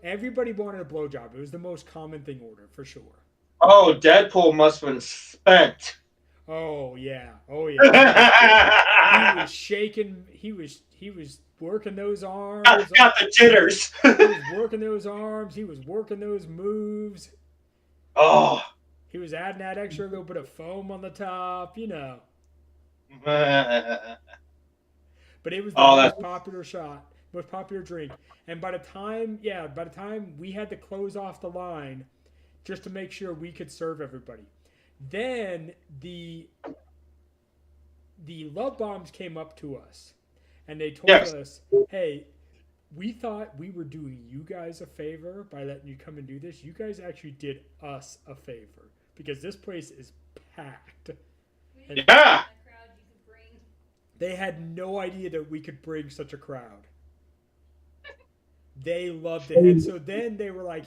Everybody wanted a blowjob. It was the most common thing ordered for sure. Oh, Deadpool must have been spent. Oh yeah. He was shaking. He was working those arms. Got the jitters. He was working those arms. He was working those moves. Oh. He was adding that extra little bit of foam on the top, you know. But it was the most popular shot, most popular drink. And by the time we had to close off the line just to make sure we could serve everybody. Then the love bombs came up to us and they told us, hey, we thought we were doing you guys a favor by letting you come and do this. You guys actually did us a favor because this place is packed. And yeah. They had no idea that we could bring such a crowd. They loved it. And so then they were like,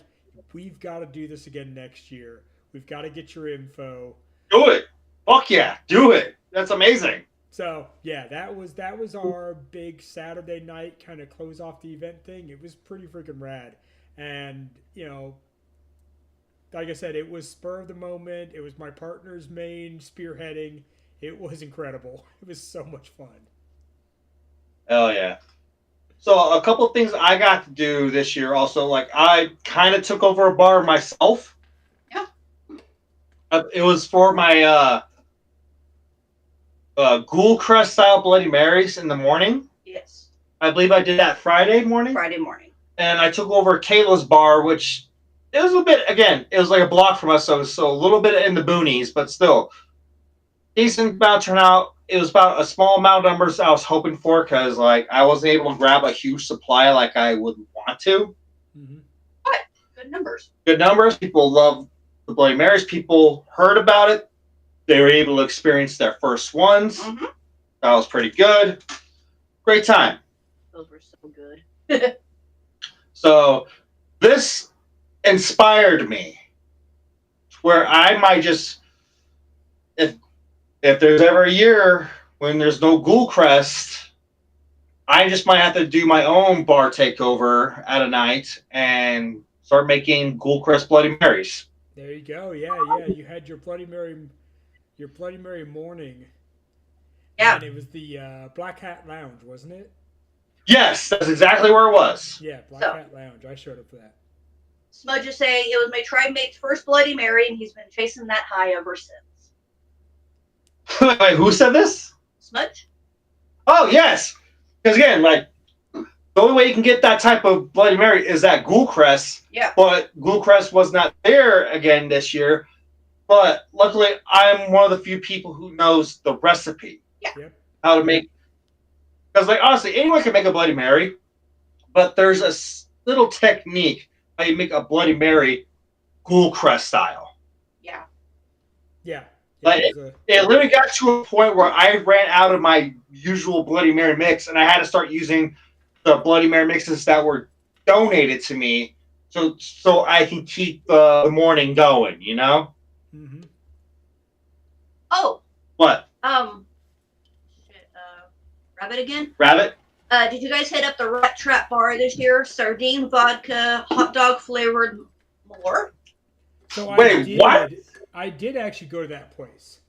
we've got to do this again next year. We've got to get your info. Do it. Fuck yeah. Do it. That's amazing. So, yeah, that was our big Saturday night kind of close off the event thing. It was pretty freaking rad. And, you know, like I said, it was spur of the moment. It was my partner's main spearheading. It was incredible. It was so much fun. Hell yeah. So a couple of things I got to do this year also, like I kind of took over a bar myself. Yeah. It was for my Ghoul Crest style Bloody Marys in the morning. Yes. I believe I did that Friday morning. And I took over Kayla's bar, which it was a bit, again, it was like a block from us, so a little bit in the boonies, but still decent about turnout. it was about a small amount of numbers I was hoping for because like I wasn't able to grab a huge supply like I would want to. Mm-hmm. But good numbers. Good numbers. People love the Bloody Marys. People heard about it. They were able to experience their first ones. Mm-hmm. That was pretty good. Great time. Those were so good. So this inspired me where I might just if there's ever a year when there's no Ghoul Crest, I just might have to do my own bar takeover at a night and start making Ghoul Crest Bloody Marys. There you go. Yeah. You had your Bloody Mary morning. Yeah. And it was the Black Hat Lounge, wasn't it? Yes, that's exactly where it was. Yeah, Black Hat Lounge. I showed up for that. Smudge is saying it was my tri-mate's first Bloody Mary, and he's been chasing that high ever since. Wait, who said this? Smudge? Oh, yes. Because again, like, the only way you can get that type of Bloody Mary is that Ghoul Crest. Yeah. But Ghoul Crest was not there again this year. But luckily, I'm one of the few people who knows the recipe. Yeah. Yep. How to make. Because, like, honestly, anyone can make a Bloody Mary. But there's a little technique how you make a Bloody Mary Ghoul Crest style. Yeah. Yeah. Like, it literally got to a point where I ran out of my usual Bloody Mary mix, and I had to start using the Bloody Mary mixes that were donated to me, so I can keep the morning going. You know? Mm-hmm. Oh. What? Shit. Rabbit again. Rabbit. Did you guys hit up the Rat Trap bar this year? Sardine vodka, hot dog flavored more. So Wait, what? I did actually go to that place.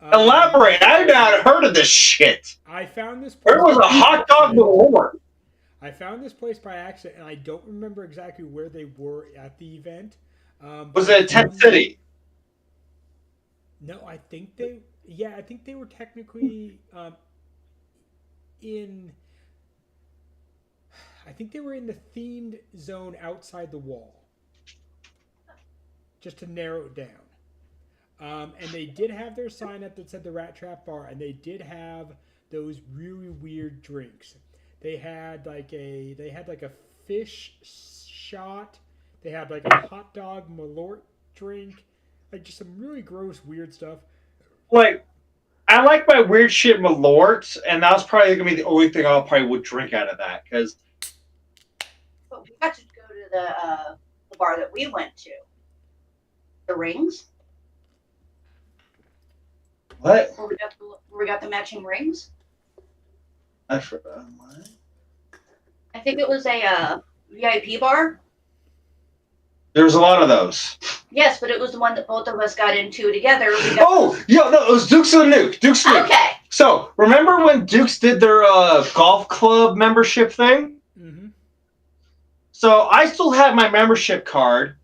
Elaborate. I've not heard of this shit. I found this place. Where was a hot dog galore? I found this place by accident, and I don't remember exactly where they were at the event. Was it a tent city? No, I think they. Yeah, I think they were technically in. I think they were in the themed zone outside the wall. Just to narrow it down. And they did have their sign up that said the Rat Trap Bar, and they did have those really weird drinks. They had like a fish shot. They had like a hot dog malort drink, like just some really gross, weird stuff. Like, I like my weird shit malort, and that was probably gonna be the only thing I probably would drink out of that because. But we got to go to the bar that we went to. The Rings. What? Where we got the matching rings. I forgot. What? I think it was a VIP bar. There was a lot of those. Yes, but it was the one that both of us got into together. Oh, yeah, no, it was Dukes of the Nuke. Dukes of the Nuke. Okay. So, remember when Dukes did their golf club membership thing? Mm-hmm. So, I still have my membership card,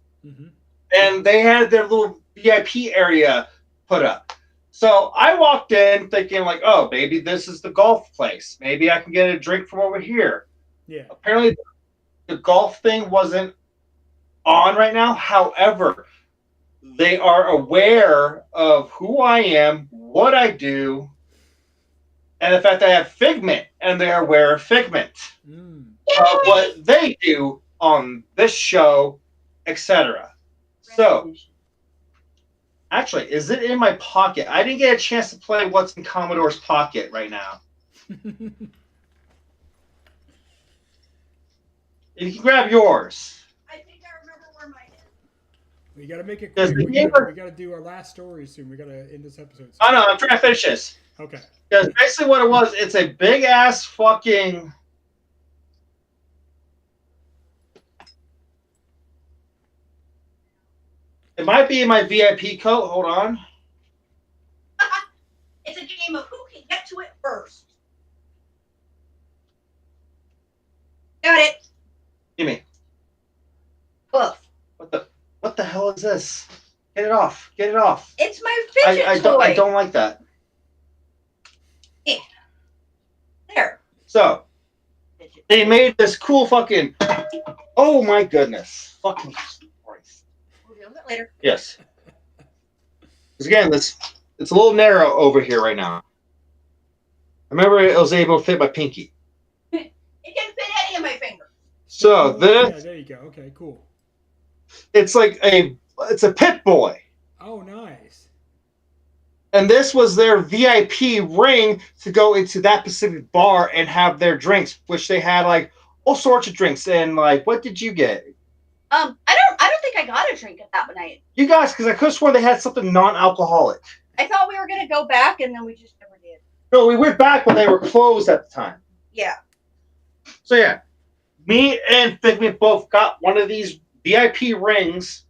and they had their little VIP area put up. So, I walked in thinking, like, oh, maybe this is the golf place. Maybe I can get a drink from over here. Yeah. Apparently, the golf thing wasn't on right now. However, they are aware of who I am, what I do, and the fact that I have Figment, and they're aware of Figment, what they do on this show, etc. So, actually, is it in my pocket? I didn't get a chance to play what's in Commodore's pocket right now. If you can grab yours. I think I remember where mine is. We gotta make it Does quick. the gamer- We gotta do our last story soon. We gotta end this episode soon. Oh no, I'm trying to finish this. Okay. Because basically what it was, it's a big ass fucking. It might be in my VIP coat. Hold on. It's a game of who can get to it first. Got it. Gimme. Woof. What the hell is this? Get it off. Get it off. It's my fidget I toy. don't like that. There. So Fidget. they made this cool fucking. Oh my goodness. Fucking Christ. We'll deal with it later. Yes. Because again, it's a little narrow over here right now. remember it was able to fit my pinky. It can fit any of my fingers. So this, yeah, there you go. Okay, cool. it's a Pit Boy. Oh, nice. And this was their VIP ring to go into that specific bar and have their drinks, which they had like all sorts of drinks. And like, what did you get? I don't think I got a drink at that night. You guys, because I could have sworn they had something non-alcoholic. I thought we were gonna go back, and then we just never did. No, we went back when they were closed at the time. Yeah. So yeah, me and Figment both got one of these VIP rings.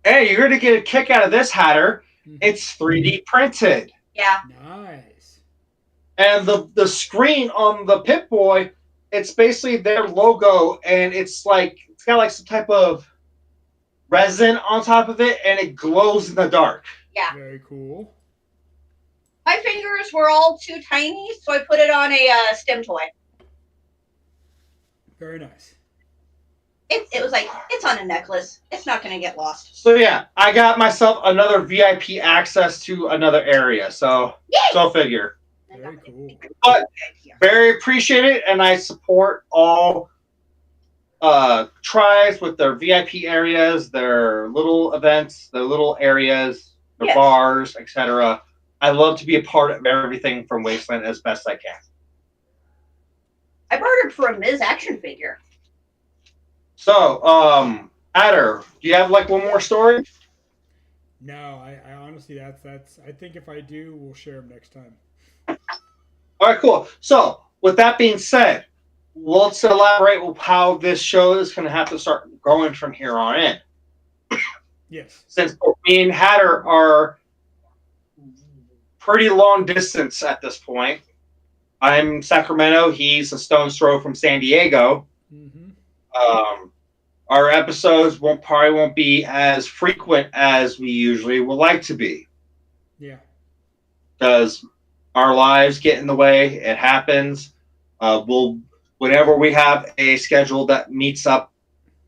Hey, you're gonna get a kick out of this, Hatter. It's 3D printed. Yeah. Nice. And the screen on the Pit Boy, it's basically their logo, and it's got like some type of resin on top of it, and it glows in the dark. Yeah. Very cool. My fingers were all too tiny, so I put it on a STEM toy. Very nice. It was like, it's on a necklace. It's not going to get lost. So yeah, I got myself another VIP access to another area. So Yay! go figure. Very cool. But very appreciated, and I support all tribes with their VIP areas, their little events, their little areas, their Yes. bars, etc. I love to be a part of everything from Wasteland as best I can. I bartered for a Ms. action figure. So, Adder, do you have like one more story? No, I honestly, that's. I think if I do, we'll share them next time. All right, cool. So, with that being said, let's elaborate with how this show is going to have to start going from here on in. Yes. Since both me and Hatter are pretty long distance at this point. I'm Sacramento. He's a stone's throw from San Diego. Mm-hmm. Our episodes probably won't be as frequent as we usually would like to be. Yeah. Because our lives get in the way. It happens. Whenever we have a schedule that meets up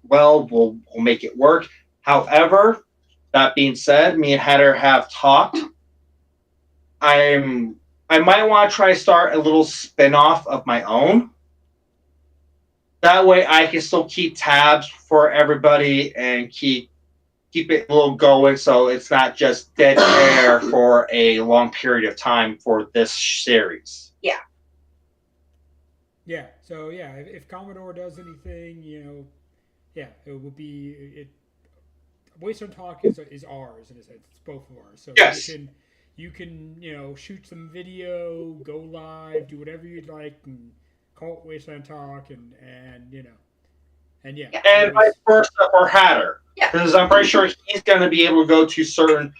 well, we'll make it work. However, that being said, me and Hatter have talked. I might want to try to start a little spin-off of my own. That way I can still keep tabs for everybody and keep it a little going so it's not just dead air for a long period of time for this series. Yeah. Yeah. So yeah, if Commodore does anything, yeah, it will be it. Wasteland Talk is ours, and it's both of ours. So yes. You can shoot some video, go live, do whatever you'd like, and call it Wasteland Talk, and yeah. And vice versa for Hatter. Yeah. Because I'm pretty sure he's going to be able to go to certain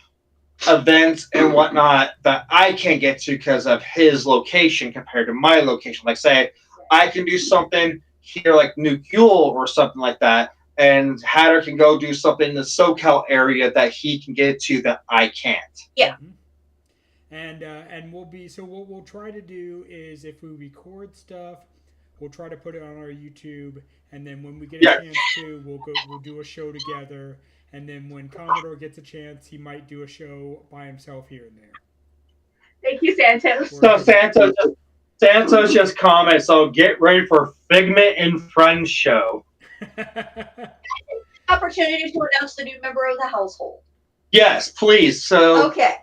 events and whatnot that I can't get to because of his location compared to my location. Like, say, I can do something here like Nuke Yule or something like that, and Hatter can go do something in the SoCal area that he can get to that I can't. Yeah. Mm-hmm. And what we'll try to do is if we record stuff, we'll try to put it on our YouTube, and then when we get a chance to, we'll do a show together, and then when Commodore gets a chance, he might do a show by himself here and there. Thank you, Santos. So Santos just commented, so get ready for Figment and Friends show. Opportunity to announce the new member of the household. Yes, please. So Okay.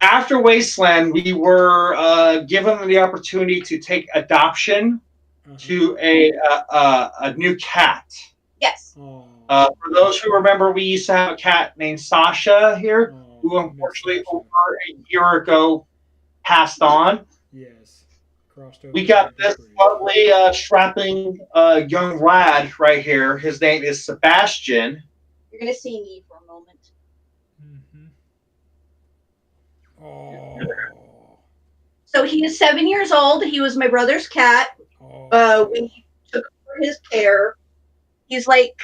after Wasteland, we were given the opportunity to take adoption to a new cat. Yes. For those who remember, we used to have a cat named Sasha here, who unfortunately over a year ago passed on. Yes. Crossed over. We got this lovely, strapping young lad right here. His name is Sebastian. You're going to see me for a moment. Mm-hmm. Oh. So he is 7 years old. He was my brother's cat. We took over his care. He's like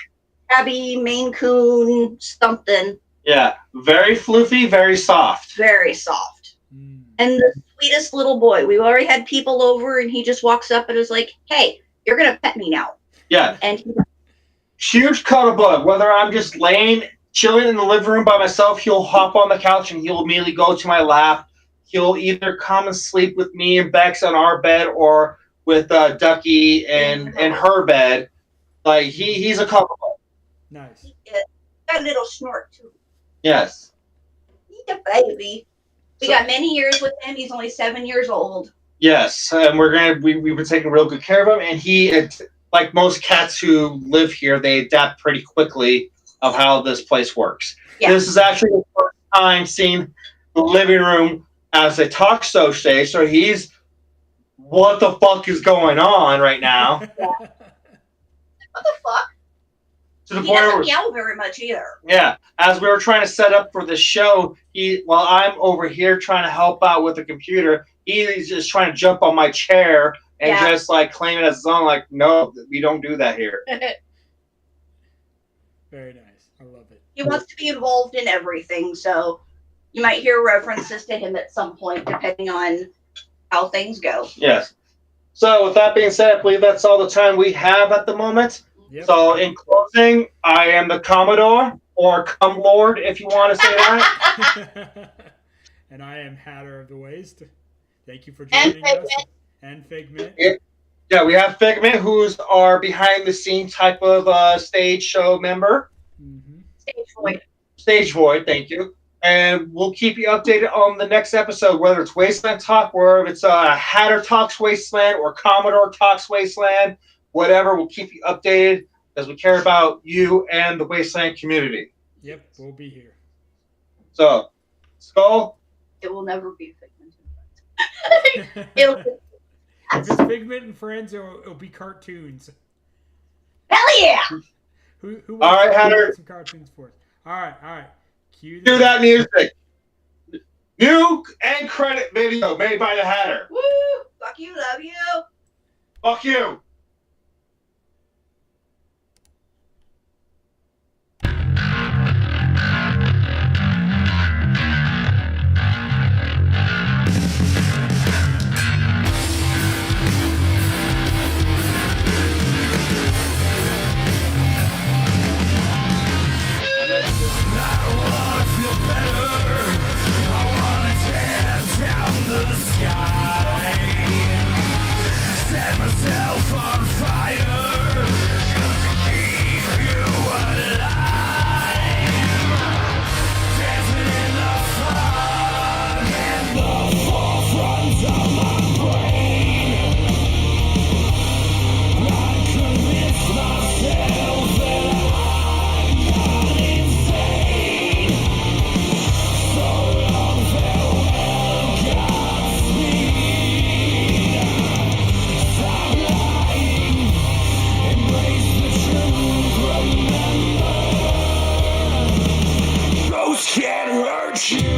Abby, Maine Coon, something. Yeah, very floofy, very soft. Very soft. Mm. And the sweetest little boy. We already had people over, and he just walks up and is like, "Hey, you're going to pet me now." Yeah. And Huge cuddle bug. Whether I'm just laying, chilling in the living room by myself, he'll hop on the couch and he'll immediately go to my lap, he'll either come and sleep with me and Bex on our bed or with Ducky and her bed. Like he's a couple. Nice. Got a little snort too. Yes. He's a baby. We got many years with him. He's only 7 years old. Yes, and we've been taking real good care of him, and he, like most cats who live here, they adapt pretty quickly of how this place works. Yeah. This is actually the first time seeing the living room as a talk show stage, so he's, what the fuck is going on right now? What the fuck? To the he point doesn't where, yell very much either. Yeah, as we were trying to set up for the show, while I'm over here trying to help out with the computer, he's just trying to jump on my chair and just like claim it as his own. Like, no, we don't do that here. Very nice. I love it. He wants to be involved in everything, so you might hear references to him at some point, depending on how things go. Yes. So with that being said, I believe that's all the time we have at the moment. Yep. So in closing, I am the Commodore, or Cum Lord, if you want to say that. And I am Hatter of the Waste. Thank you for joining us. And Figment. Yeah, we have Figment, who's our behind-the-scenes type of stage show member. Mm-hmm. Stage Void, thank you. And we'll keep you updated on the next episode, whether it's Wasteland Talk, or if it's Hatter Talks Wasteland, or Commodore Talks Wasteland. Whatever, we'll keep you updated because we care about you and the Wasteland community. Yep, we'll be here. So, Skull? It will never be Figment and Friends. If it's Figment and Friends, it'll be cartoons. Hell yeah! Who all right, Hatter. Some cartoons for us. All right. Cue that music. New end credit video made by the Hatter. Woo! Fuck you, love you. Fuck you. Can't hurt you.